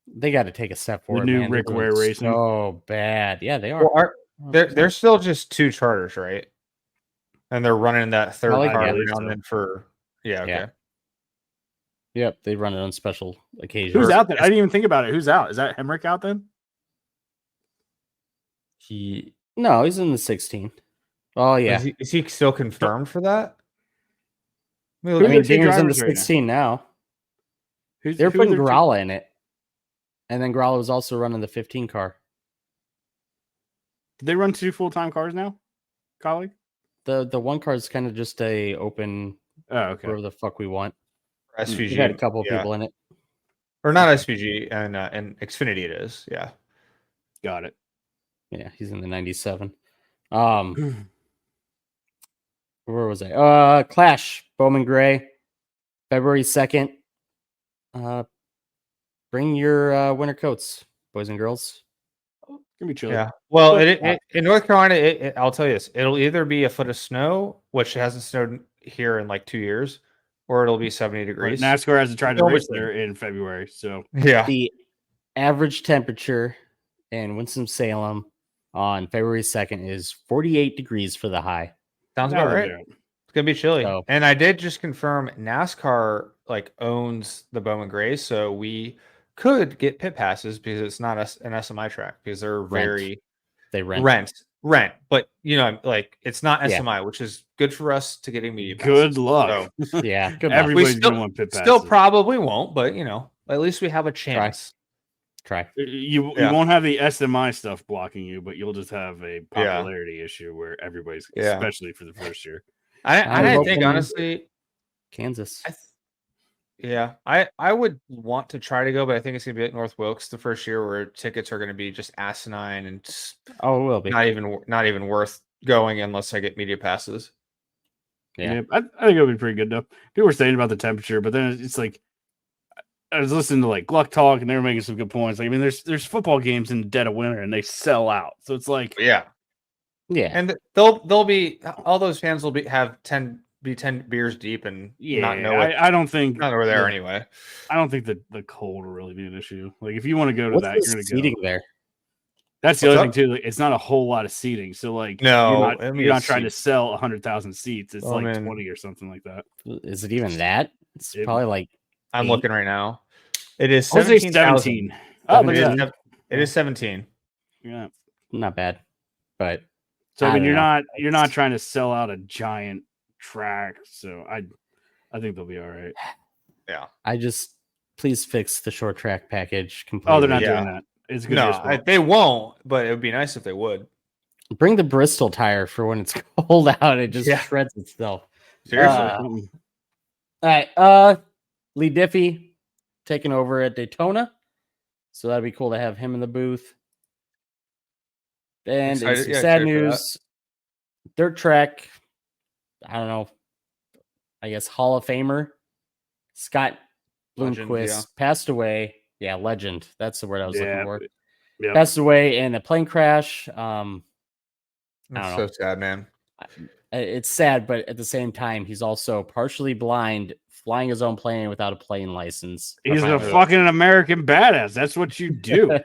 they got to take a step forward. The new Rick Ware Racing, so bad. Yeah, they are. Well, they're still just 2 charters, right? And they're running that third car around then for okay. Yep, they run it on special occasions. Who's out then? I didn't even think about it. Who's out? Is that Hemrick out then? No, he's in the 16. Oh yeah, is he still confirmed for that? I mean, Dinger's in the 16 now. They're putting Gralla in it. And then Gralla was also running the 15 car. Did they run 2 full-time cars now, colleague? The one car is kind of just a open wherever the fuck we want. SVG. We had a couple of people in it. Or not SVG, and Xfinity it is. Yeah. Got it. Yeah, he's in the 97. Where was I? Clash, Bowman Gray, February 2nd. Bring your winter coats, boys and girls. It's gonna be chilly. Yeah. Well, in North Carolina, I'll tell you this: it'll either be a foot of snow, which hasn't snowed here in like 2 years, or it'll be 70 degrees. NASCAR hasn't tried to race there in February, so yeah. The average temperature in Winston-Salem on February 2nd is 48 degrees for the high. Sounds about right. It's gonna be chilly. So- And I did just confirm NASCAR like owns the Bowman Gray, so we could get pit passes because it's not an SMI track because they're very They rent. But like it's not Yeah. SMI, which is good for us to getting media passes. Good luck. Yeah, good luck. Everybody's still- gonna want pit passes. Still probably won't, but at least we have a chance. Try. You Yeah. won't have the SMI stuff blocking you, but you'll just have a popularity issue where everybody's, especially for the first year. I hope think in honestly, Kansas. I would want to try to go, but I think it's gonna be at North Wilkes the first year where tickets are gonna be just asinine and Oh, it will be. not even worth going unless I get media passes. Yeah. I think it'll be pretty good though. People were saying about the temperature, but then it's like I was listening to like Gluck talk, and they were making some good points. Like, I mean, there's football games in the dead of winter, and they sell out. So it's like, Yeah, Yeah. and they'll be all those fans will have 10 beers deep and not know it. I don't think Not over there anyway. I don't think that the cold will really be an issue. Like, if you want to go to What's that, the you're gonna seating go. there? That's the What's other up? thing too. Like, it's not a whole lot of seating. So like, No, you're not trying to sell 100,000 seats. It's like man. 20 or something like that. Is it even that? It's It- probably like I'm 8. looking right now. It is I'll say 17,000. 17. Oh, look at that. It is 17. Yeah. not bad. But So I I mean, don't know. you're not trying to sell out a giant track. So I think they'll be all right. I just please fix the short track package completely. Oh, they're not Yeah. doing that. It's good. No, they won't, but it would be nice if they would. Bring the Bristol tire for when it's cold out. It just Yeah. shreds itself. Seriously. All right. Lee Diffie taking over at Daytona. So that'd be cool to have him in the booth. And in Excited- some yeah, sad excited for that. news, dirt track, I don't know, I guess Hall of Famer Scott Legend, Bloomquist yeah. passed away. Yeah, legend. That's the word I was looking for. Yeah. Passed away in a plane crash. I That's don't know. so sad, man. It's sad, but at the same time, he's also partially blind, flying his own plane without a plane license. He's a Right. fucking American badass. That's what you do.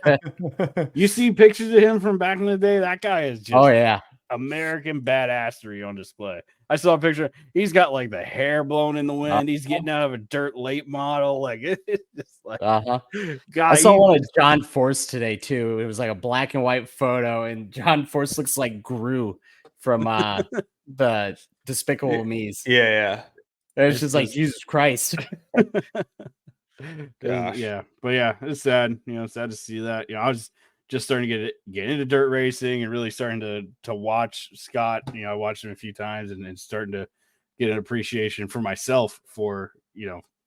You see pictures of him from back in the day. That guy is just Oh yeah, American badassery on display. I saw a picture. He's got like the hair blown in the wind. He's getting out of a dirt late model. Like it's just like I God. saw one of John Force today too. It was like a black and white photo, and John Force looks like Gru from the Despicable Me's. Yeah. And it's just like Jesus Christ. Gosh. Yeah, but yeah, it's sad. Sad to see that. I was just starting to get into dirt racing and really starting to watch Scott. I watched him a few times and starting to get an appreciation for myself for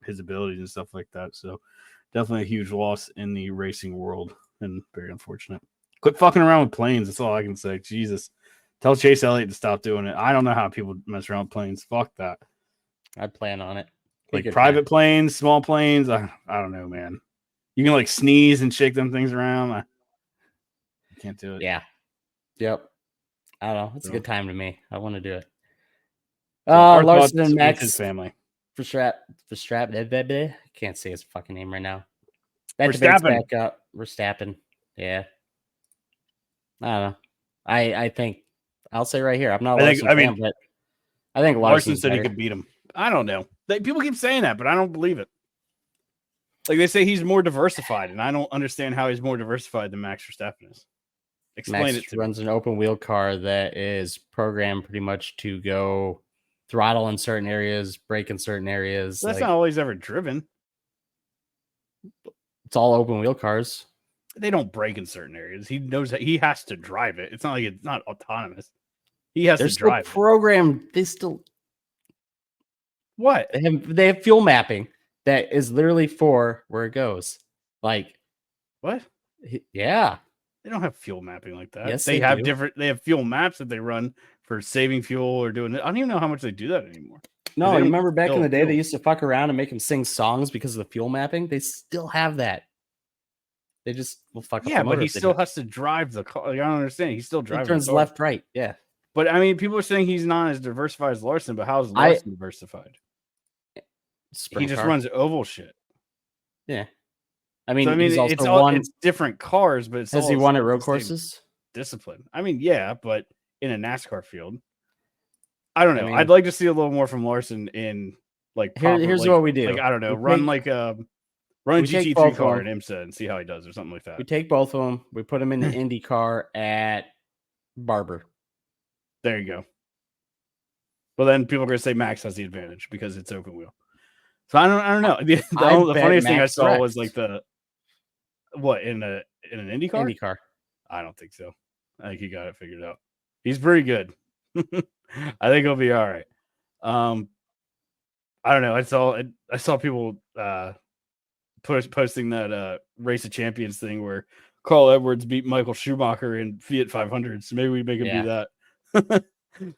his abilities and stuff like that. So definitely a huge loss in the racing world and very unfortunate. Quit fucking around with planes. That's all I can say. Jesus, tell Chase Elliott to stop doing it. I don't know how people mess around with planes. Fuck that. I plan on it. Like Good private time. planes, small planes. I don't know, man. You can like sneeze and shake them things around. I can't do it. Yeah. Yep. I don't know. It's a So- good time to me. I want to do it. So our Larson thoughts and with Max his family. Verstappen. Can't say his fucking name right now. That debate's Verstappen. back up. Verstappen. Yeah. I don't know. I think I'll say right here. I'm not. I think- Larson I fan, mean, but I think Larson Larson's said he better. could beat him. I don't know. People keep saying that, but I don't believe it. Like they say he's more diversified, and I don't understand how he's more diversified than Max Verstappen is. Explain Max it to me. runs an open wheel car that is programmed pretty much to go throttle in certain areas, brake in certain areas. That's like, not all he's ever driven. it's all open wheel cars. They don't brake in certain areas. He knows that he has to drive it. It's not like it's not autonomous. He has They're to still drive it. programmed. What? They have fuel mapping that is literally for where it goes. Like, What? yeah. They don't have fuel mapping like that. Yes, they they have do. different. They have fuel maps that they run for saving fuel or doing it. I don't even know how much they do that anymore. No, They you don't remember back in spill the day fuel. they used to fuck around and make them sing songs because of the fuel mapping? They still have that. They just will fuck up Yeah, the but motor he if they still do. has to drive the car. Like, I don't understand. He's still He driving. turns the car. left, right. Yeah. But I mean, people are saying he's not as diversified as Larson. But how's I- Larson diversified? Sprint He just car. runs oval shit. Yeah. I mean, So, I mean, he's also it's all won. it's different cars, but it's Has all he won at it's road the same. courses? discipline. I mean, yeah, but in a NASCAR field, I don't know. I mean, I'd like to see a little more from Larson in like here's like, what we do. Like, I don't know, We run take- like run a we take GT3 both of car them. in IMSA and see how he does or something like that. We take both of them. We put them in the Indy car at Barber. There you go. Well, then people are going to say Max has the advantage because it's open wheel. So I don't know. The bet funniest thing I Max saw wrecked. was like in an Indy car? Indy car. I don't think so. I think he got it figured out. He's pretty good. I think he'll be all right. I don't know. I saw people posting that Race of Champions thing where Carl Edwards beat Michael Schumacher in Fiat 500s. So maybe we make him do that.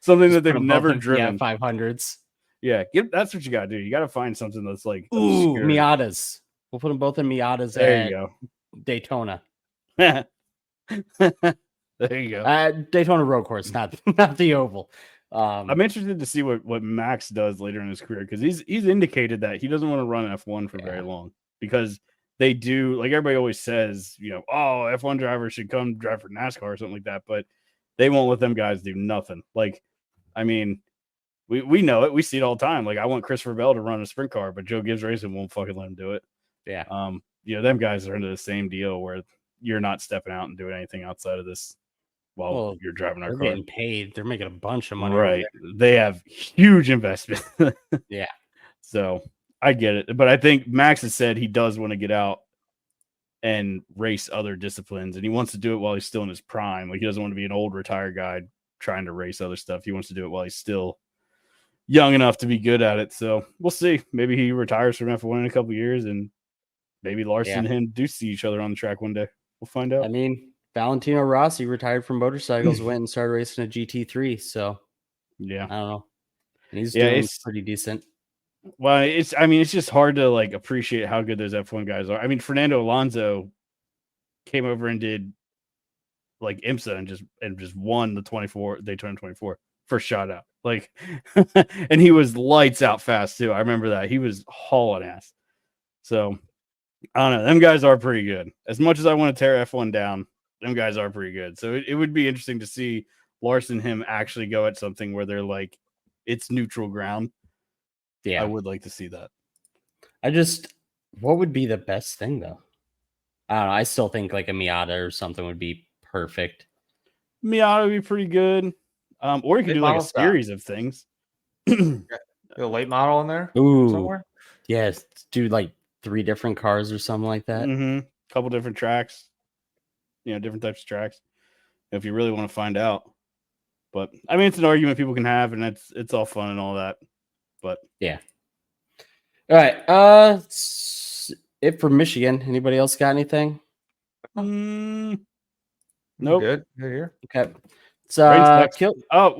Something that they've never driven. 500s. Yeah, that's what you got to do. You got to find something that's like Ooh, obscure. Miatas. We'll put them both in Miatas There at you go. Daytona. There you go. Daytona road course, not the oval. I'm interested to see what Max does later in his career because he's indicated that he doesn't want to run F1 for very long because they do, like everybody always says, oh, F1 drivers should come drive for NASCAR or something like that, but they won't let them guys do nothing. Like, I mean, we know it. We see it all the time. Like, I want Christopher Bell to run a sprint car, but Joe Gibbs Racing won't fucking let him do it. Yeah. Them guys are into the same deal where you're not stepping out and doing anything outside of this while you're driving our car. They're getting paid. They're making a bunch of money. Right. They have huge investment. Yeah. So I get it. But I think Max has said he does want to get out and race other disciplines, and he wants to do it while he's still in his prime. Like, he doesn't want to be an old retired guy trying to race other stuff. He wants to do it while he's still young enough to be good at it. So we'll see. Maybe he retires from F1 in a couple years, and maybe Larson and him do see each other on the track one day. We'll find out. I mean, Valentino Rossi retired from motorcycles, went and started racing a GT3. So yeah, I don't know. And he's doing pretty decent. Well, it's just hard to like appreciate how good those F1 guys are. I mean, Fernando Alonso came over and did like IMSA and just won the Daytona 24 first shot out. Like, and he was lights out fast too. I remember that. He was hauling ass. So I don't know. Them guys are pretty good. As much as I want to tear F1 down, them guys are pretty good. So it would be interesting to see Larson and him actually go at something where they're like, it's neutral ground. Yeah, I would like to see that. What would be the best thing though? I don't know. I still think like a Miata or something would be perfect. Miata would be pretty good. Or you could do like a series of things. A late model in there? Ooh. Somewhere? Yes. Do like 3 different cars or something like that. Mm-hmm. Couple different tracks. Different types of tracks. If you really want to find out. But I mean, it's an argument people can have, and it's all fun and all that. But yeah. All right. That's it for Michigan. Anybody else got anything? Nope. Good here. Okay.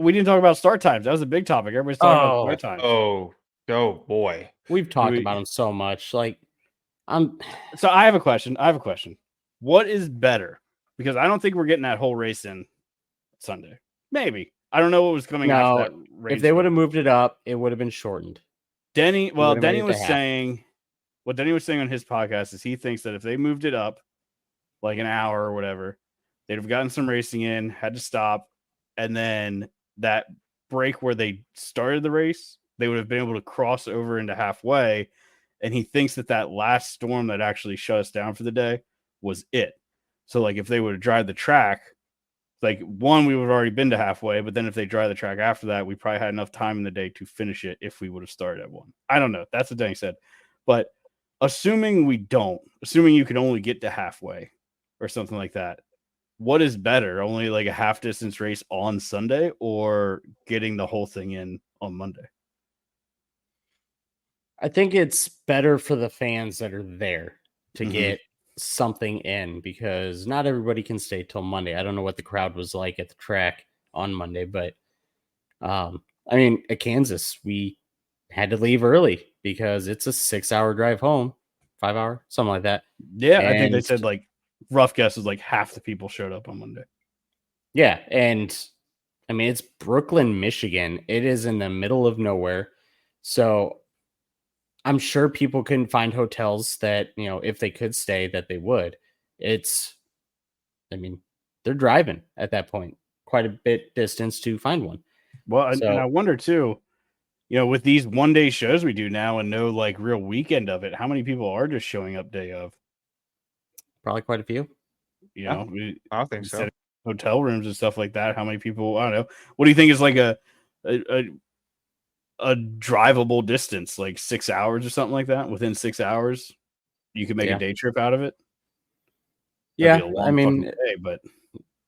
We didn't talk about start times. That was a big topic. Everybody's talking about start times. Oh boy. We've talked about them so much. Like, So I have a question. What is better? Because I don't think we're getting that whole race in Sunday. Maybe. I don't know what was coming after that race. If they would have moved it up, it would have been shortened. Denny was saying on his podcast is he thinks that if they moved it up like an hour or whatever, they'd have gotten some racing in, had to stop, and then that break where they started the race, they would have been able to cross over into halfway. And he thinks that last storm that actually shut us down for the day was it. So like if they would have drive the track, like one, we would have already been to halfway, but then if they drive the track after that, we probably had enough time in the day to finish it if we would have started at 1. I don't know. That's what Danny said. But assuming you can only get to halfway or something like that, what is better? Only like a half distance race on Sunday or getting the whole thing in on Monday? I think it's better for the fans that are there to get something in because not everybody can stay till Monday. I don't know what the crowd was like at the track on Monday, but I mean, at Kansas, we had to leave early because it's a 6-hour drive home, 5-hour, something like that. Yeah, I think they said like rough guess is like half the people showed up on Monday. Yeah, and I mean, it's Brooklyn, Michigan. It is in the middle of nowhere. So I'm sure people can find hotels that, if they could stay, that they would. There's they're driving at that point quite a bit distance to find one. Well, and I wonder too, with these 1-day shows we do now and no like real weekend of it, how many people are just showing up day of? Probably quite a few. I don't think so. Hotel rooms and stuff like that. How many people? I don't know. What do you think is like a drivable distance, like 6 hours or something like that? Within 6 hours, you could make a day trip out of it. Yeah, I mean, day, but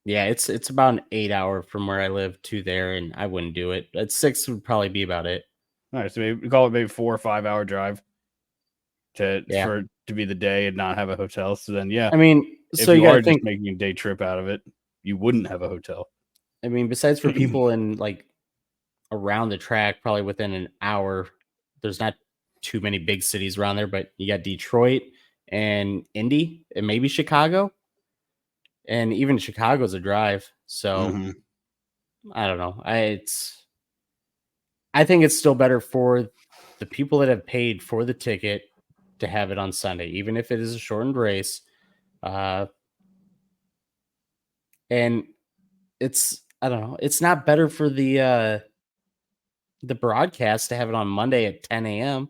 yeah, it's about an 8 hour from where I live to there, and I wouldn't do it. At 6 would probably be about it. All right, so maybe call it maybe 4 or 5 hour drive to be the day and not have a hotel. So then, I mean, so you gotta think making a day trip out of it, you wouldn't have a hotel. I mean, besides for people in like around the track, probably within an hour, there's not too many big cities around there, but you got Detroit and Indy and maybe Chicago. And even Chicago's a drive. So I don't know. I think it's still better for the people that have paid for the ticket to have it on Sunday, even if it is a shortened race. And it's, I don't know, it's not better for the broadcast to have it on Monday at 10 a.m.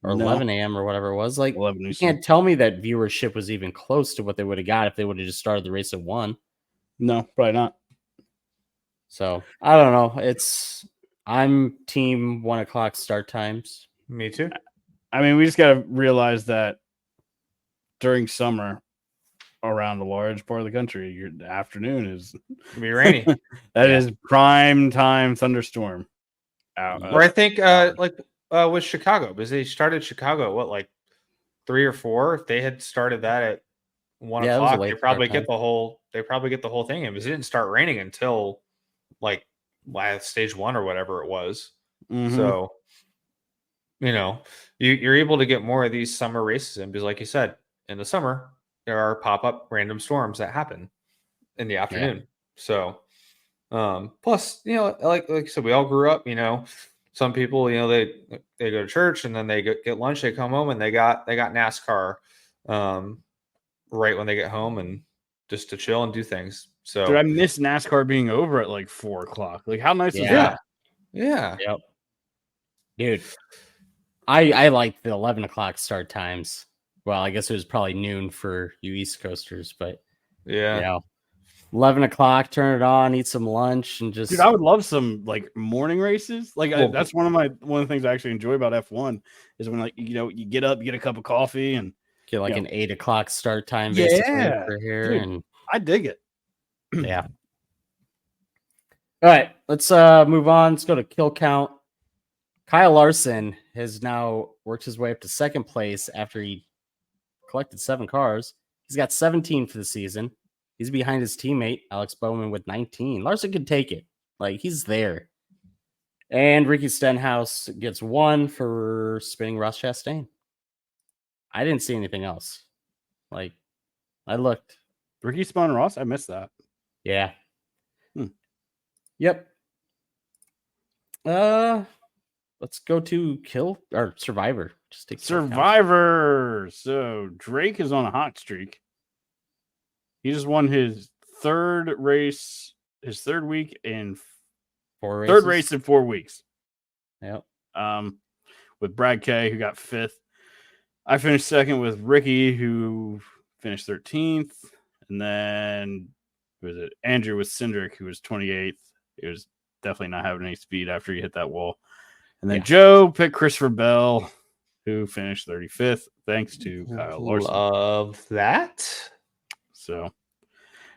or 11 a.m. or whatever it was. Like, you can't tell me that viewership was even close to what they would have got if they would have just started the race at 1. No, probably not. So I don't know. I'm team 1 o'clock start times. Me too. I mean, we just got to realize that during summer around a large part of the country, your afternoon is gonna be rainy. That is prime time thunderstorm. Or I think with Chicago, because they started Chicago at what, 3 or 4. If they had started that at 1 o'clock, they probably get the whole thing in, because it didn't start raining until stage 1 or whatever it was. So you're able to get more of these summer races in, because like you said, in the summer there are pop-up random storms that happen in the afternoon. So plus, like I said, we all grew up, some people, they go to church and then they get lunch, they come home and they got NASCAR right when they get home, and just to chill and do things. So dude, I miss NASCAR being over at 4 o'clock. Like, how nice was that? Yeah. Yep. Dude, I like the 11 o'clock start times. Well, I guess it was probably noon for you East Coasters, but 11 o'clock, turn it on, eat some lunch, and just. Dude, I would love some morning races. That's one of the things I actually enjoy about F1 is when you get up, you get a cup of coffee, and get an 8 o'clock start time. Yeah, for here, dude, and I dig it. Yeah. All right, let's move on. Let's go to kill count. Kyle Larson has now worked his way up to second place after he collected 7 cars. He's got 17 for the season. He's behind his teammate, Alex Bowman, with 19. Larson could take it. He's there. And Ricky Stenhouse gets 1 for spinning Ross Chastain. I didn't see anything else. I looked. Ricky spun Ross? I missed that. Yeah. Yep. Let's go to Survivor. Just take Survivor. So Drake is on a hot streak. He just won his third race, his third week in 4 races. Third race in 4 weeks. Yep. With Brad K, who got 5th. I finished second with Ricky, who finished 13th. And then Andrew with Cindric, who was 28th. He was definitely not having any speed after he hit that wall. And then Joe picked Christopher Bell, who finished 35th, thanks to Kyle Larson. Love that. So,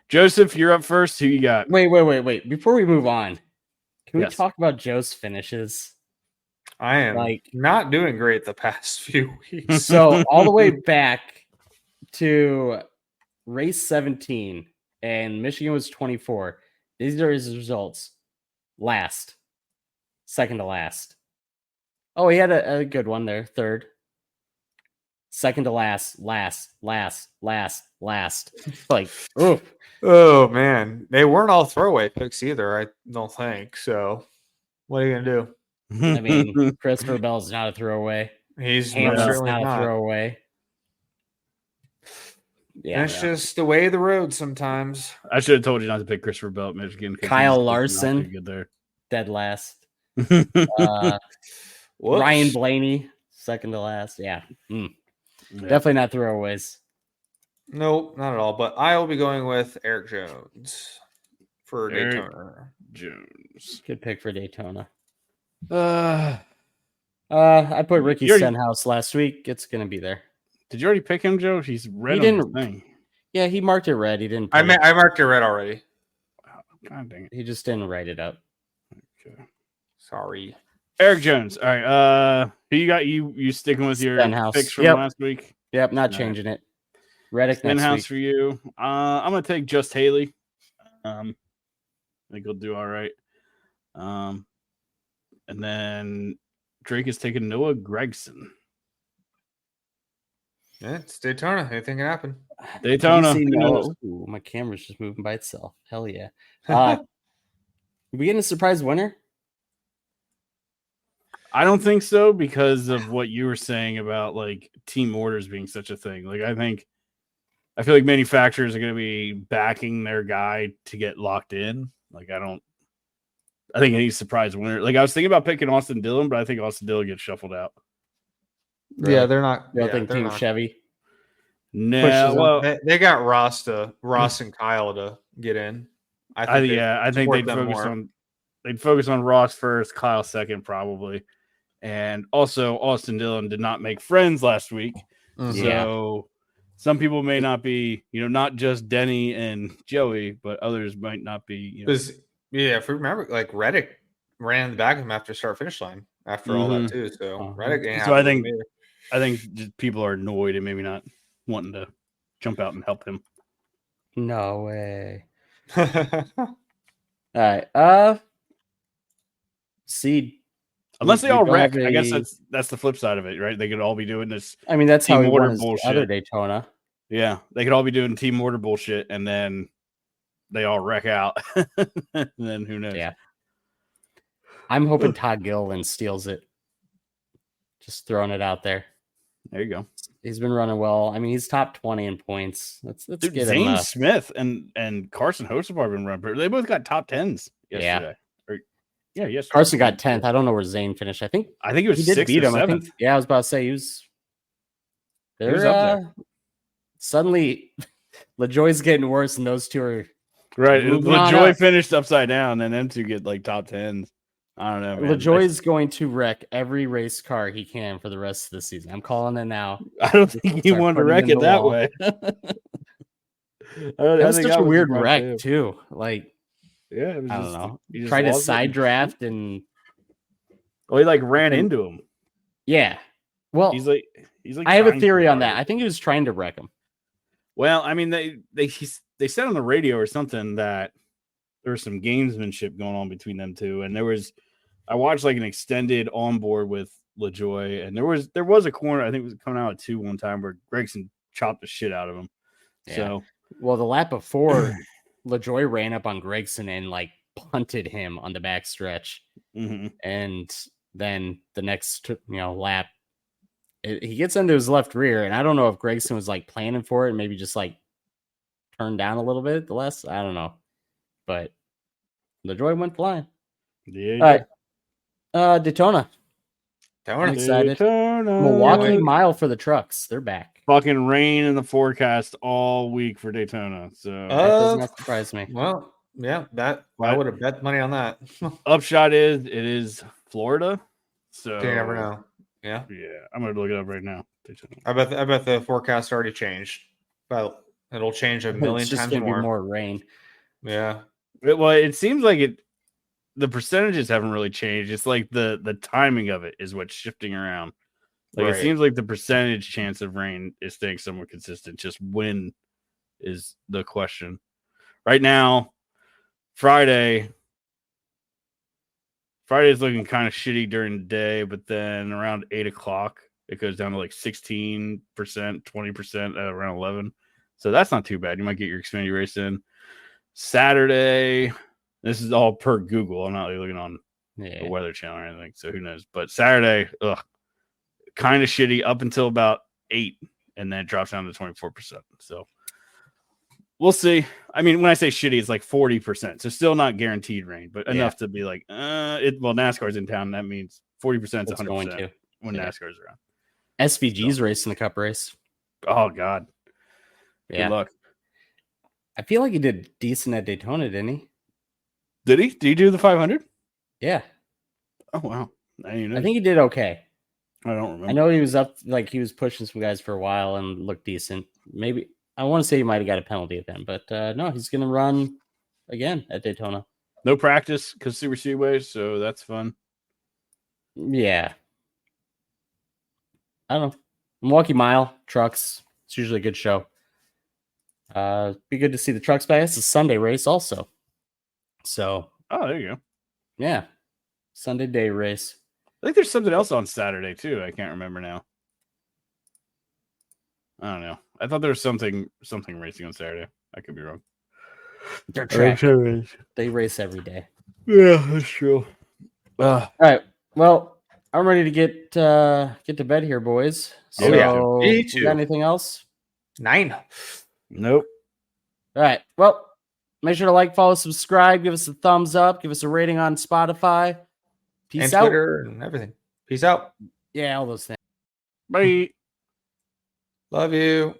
Joseph, you're up first. Who you got? Wait. Before we move on, can we talk about Joe's finishes? I am not doing great the past few weeks. So, all the way back to race 17, and Michigan was 24. These are his results. Last. Second to last. Oh, he had a good one there. Third. Second to last. Last. Oof. Oh, man. They weren't all throwaway picks either, I don't think. So, what are you going to do? I mean, Christopher Bell's not a throwaway. He's Hamlin's certainly not a throwaway. Yeah, It's just the way of the road sometimes. I should have told you not to pick Christopher Bell at Michigan. 'Cause Kyle he's not Larson. too good there. Dead last. Whoops. Ryan Blaney, second to last. Yeah. Yeah. Definitely not throwaways. Nope, not at all. But I will be going with Eric Jones for Eric Daytona. Jones. Good pick for Daytona. Uh, I put Ricky You already- Stenhouse last week. It's gonna be there. did you already pick him, Joe? He's red. He on his didn't- thing. Yeah, he marked it red. He didn't. I put it- marked it red already. God dang it. He just didn't write it up. Okay. Sorry. Eric Jones. All right. Who you got? You sticking with your Stenhouse. picks from Yep. last week? Yep, not All right. changing it. Reddick next Stenhouse week. for you. I'm gonna take Just Haley. I think he'll do all right. And then Drake is taking Noah Gregson. Yeah, it's Daytona. Anything can happen. Daytona. Easy Who knows? no. Ooh, my camera's just moving by itself. Hell yeah. We getting a surprise winner? I don't think so because of what you were saying about like team orders being such a thing. Like I feel like manufacturers are going to be backing their guy to get locked in. Like I think any surprise winner. Like I was thinking about picking Austin Dillon, but I think Austin Dillon gets shuffled out. Yeah, they're not. You don't yeah, think they're Team not- Chevy? No, pushes them. well, They got Ross and Kyle to get in. I think support they'd them focus more. on Ross first, Kyle second, probably. And also Austin Dillon did not make friends last week. Mhm. Yeah. So some people may not be, not just Denny and Joey, but others might not be, Because if we remember, like Reddick ran in the back of him after start finish line after all that too. So Uh-huh. Reddick ain't So I happy with think- I think just people are annoyed and maybe not wanting to jump out and help him. No way. me. All right. Seed. Unless they We all don't wreck. have I guess a- that's the flip side of it, right? They could all be doing this. I mean, that's how Team he order won his bullshit. other Daytona. Yeah, they could all be doing team order bullshit, and then they all wreck out. And then who knows? Yeah. I'm hoping Todd Gilliland steals it. Just throwing it out there. There you go. He's been running well. I mean, he's top 20 in points. Let's Dude, get Zane him. Smith and Carson Hocevar have been running. They both got top 10s yesterday. Yes. Carson got 10th. I don't know where Zane finished. I think I think it was he did 6th beat or him. I 7th. think. Yeah, I was about to say he was. He was up there. Suddenly, LaJoy's getting worse, and those two are. Right. Moving on LaJoy up. finished upside down, and them two get like top 10s. I don't know, man. LaJoy's going to wreck every race car he can for the rest of the season. I'm calling it now. I don't think he Start wanted to putting wreck in it the that wall. way. That was such a weird wreck too. Like Yeah, it was I don't just- know. he just Tried to lost it side and- draft and Well, he like ran into him. yeah. Well, He's like I have a trying theory too on that. hard. I think he was trying to wreck him. Well, I mean, they said on the radio or something that there was some gamesmanship going on between them two, and I watched like an extended onboard with LaJoy, and there was a corner I think it was coming out at 2 one time where Gregson chopped the shit out of him. Yeah. So Well, the lap before, LaJoy ran up on Gregson and like punted him on the back stretch, mhm. and then the next lap, he gets into his left rear, and I don't know if Gregson was like planning for it, and maybe just like turned down a little bit. The less I don't know, but LaJoy went flying. Yeah, All right, Daytona. I'm excited. Milwaukee Mile for the trucks. They're back. Fucking rain in the forecast all week for Daytona. So That does not surprise me. Well, yeah, I What? would have bet money on that. upshot is it is Florida. So You never know. Yeah, Yeah, I'm gonna look it up right now. Daytona. I bet the forecast already changed. But it'll change a million It's just times gonna more. be more rain. Yeah, It seems like the percentages haven't really changed. It's like the timing of it is what's shifting around. Like Right. it seems like the percentage chance of rain is staying somewhat consistent. Just when is the question. Right now, Friday is looking kind of shitty during the day, but then around 8 o'clock, it goes down to like 16%, 20% at around 11. So that's not too bad. You might get your Xfinity race in. Saturday, this is all per Google. I'm not really looking on Yeah. the Weather Channel or anything, so who knows? But Saturday, kind of shitty up until about 8, and then it drops down to 24%. So We'll see. I mean, when I say shitty, it's like 40%. So still not guaranteed rain, but enough to be like, well, NASCAR's in town. That means 40% is 100% when NASCAR's around. SVG's racing the cup race. Oh, God. Yeah. Good luck. I feel like he did decent at Daytona, didn't he? Did he? Did he do the 500? Yeah. Oh, wow. I think he did okay. I don't remember. I know he was up, like he was pushing some guys for a while and looked decent. Maybe I want to say he might have got a penalty at them, but no, he's going to run again at Daytona. No practice because Super Speedway, so that's fun. Yeah. I don't know. Milwaukee Mile trucks. It's usually a good show. Be good to see the trucks back. It's a Sunday race also. So. Oh, there you go. Yeah. Sunday day race. I think there's something else on Saturday too. I can't remember now. I don't know. I thought there was something racing on Saturday. I could be wrong. They're track. They race every day. Yeah, that's true. All right. Well, I'm ready to get to bed here, boys. So, Me too. You got anything else? 9. Nope. All right. Well, make sure to like, follow, subscribe, give us a thumbs up, give us a rating on Spotify. Peace and out. Twitter and everything. Peace out. Yeah, all those things. Bye. Love you.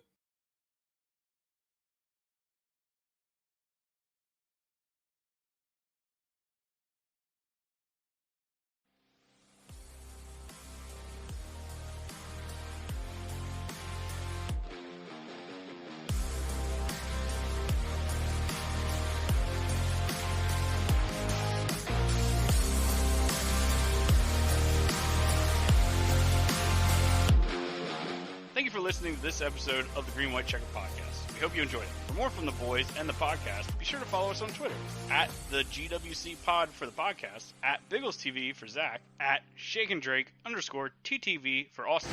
Thank you for listening to this episode of the Green White Checker Podcast. We hope you enjoyed it. For more from the boys and the podcast, be sure to follow us on Twitter at the GWC Pod for the podcast, at Biggles TV for Zach, at ShakenDrake_TTV for Austin.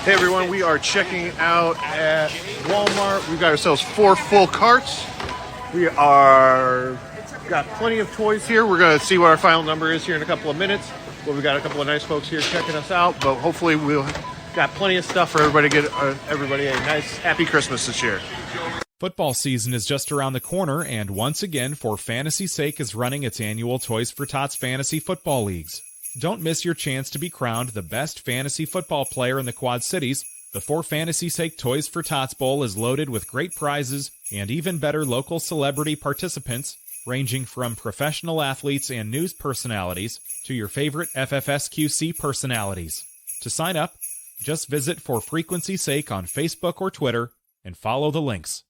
Hey everyone, we are checking out at Walmart. We've got ourselves 4 full carts. We are got plenty of toys here. We're going to see what our final number is here in a couple of minutes. Well, we got a couple of nice folks here checking us out, but hopefully we'll got plenty of stuff for everybody to get everybody a nice happy Christmas this year. Football season is just around the corner, and once again, For Fantasy's Sake is running its annual Toys for Tots Fantasy Football Leagues. Don't miss your chance to be crowned the best fantasy football player in the Quad Cities. The For Fantasy's Sake Toys for Tots Bowl is loaded with great prizes and even better local celebrity participants, ranging from professional athletes and news personalities to your favorite FFSQC personalities. To sign up, just visit For Frequency's Sake on Facebook or Twitter and follow the links.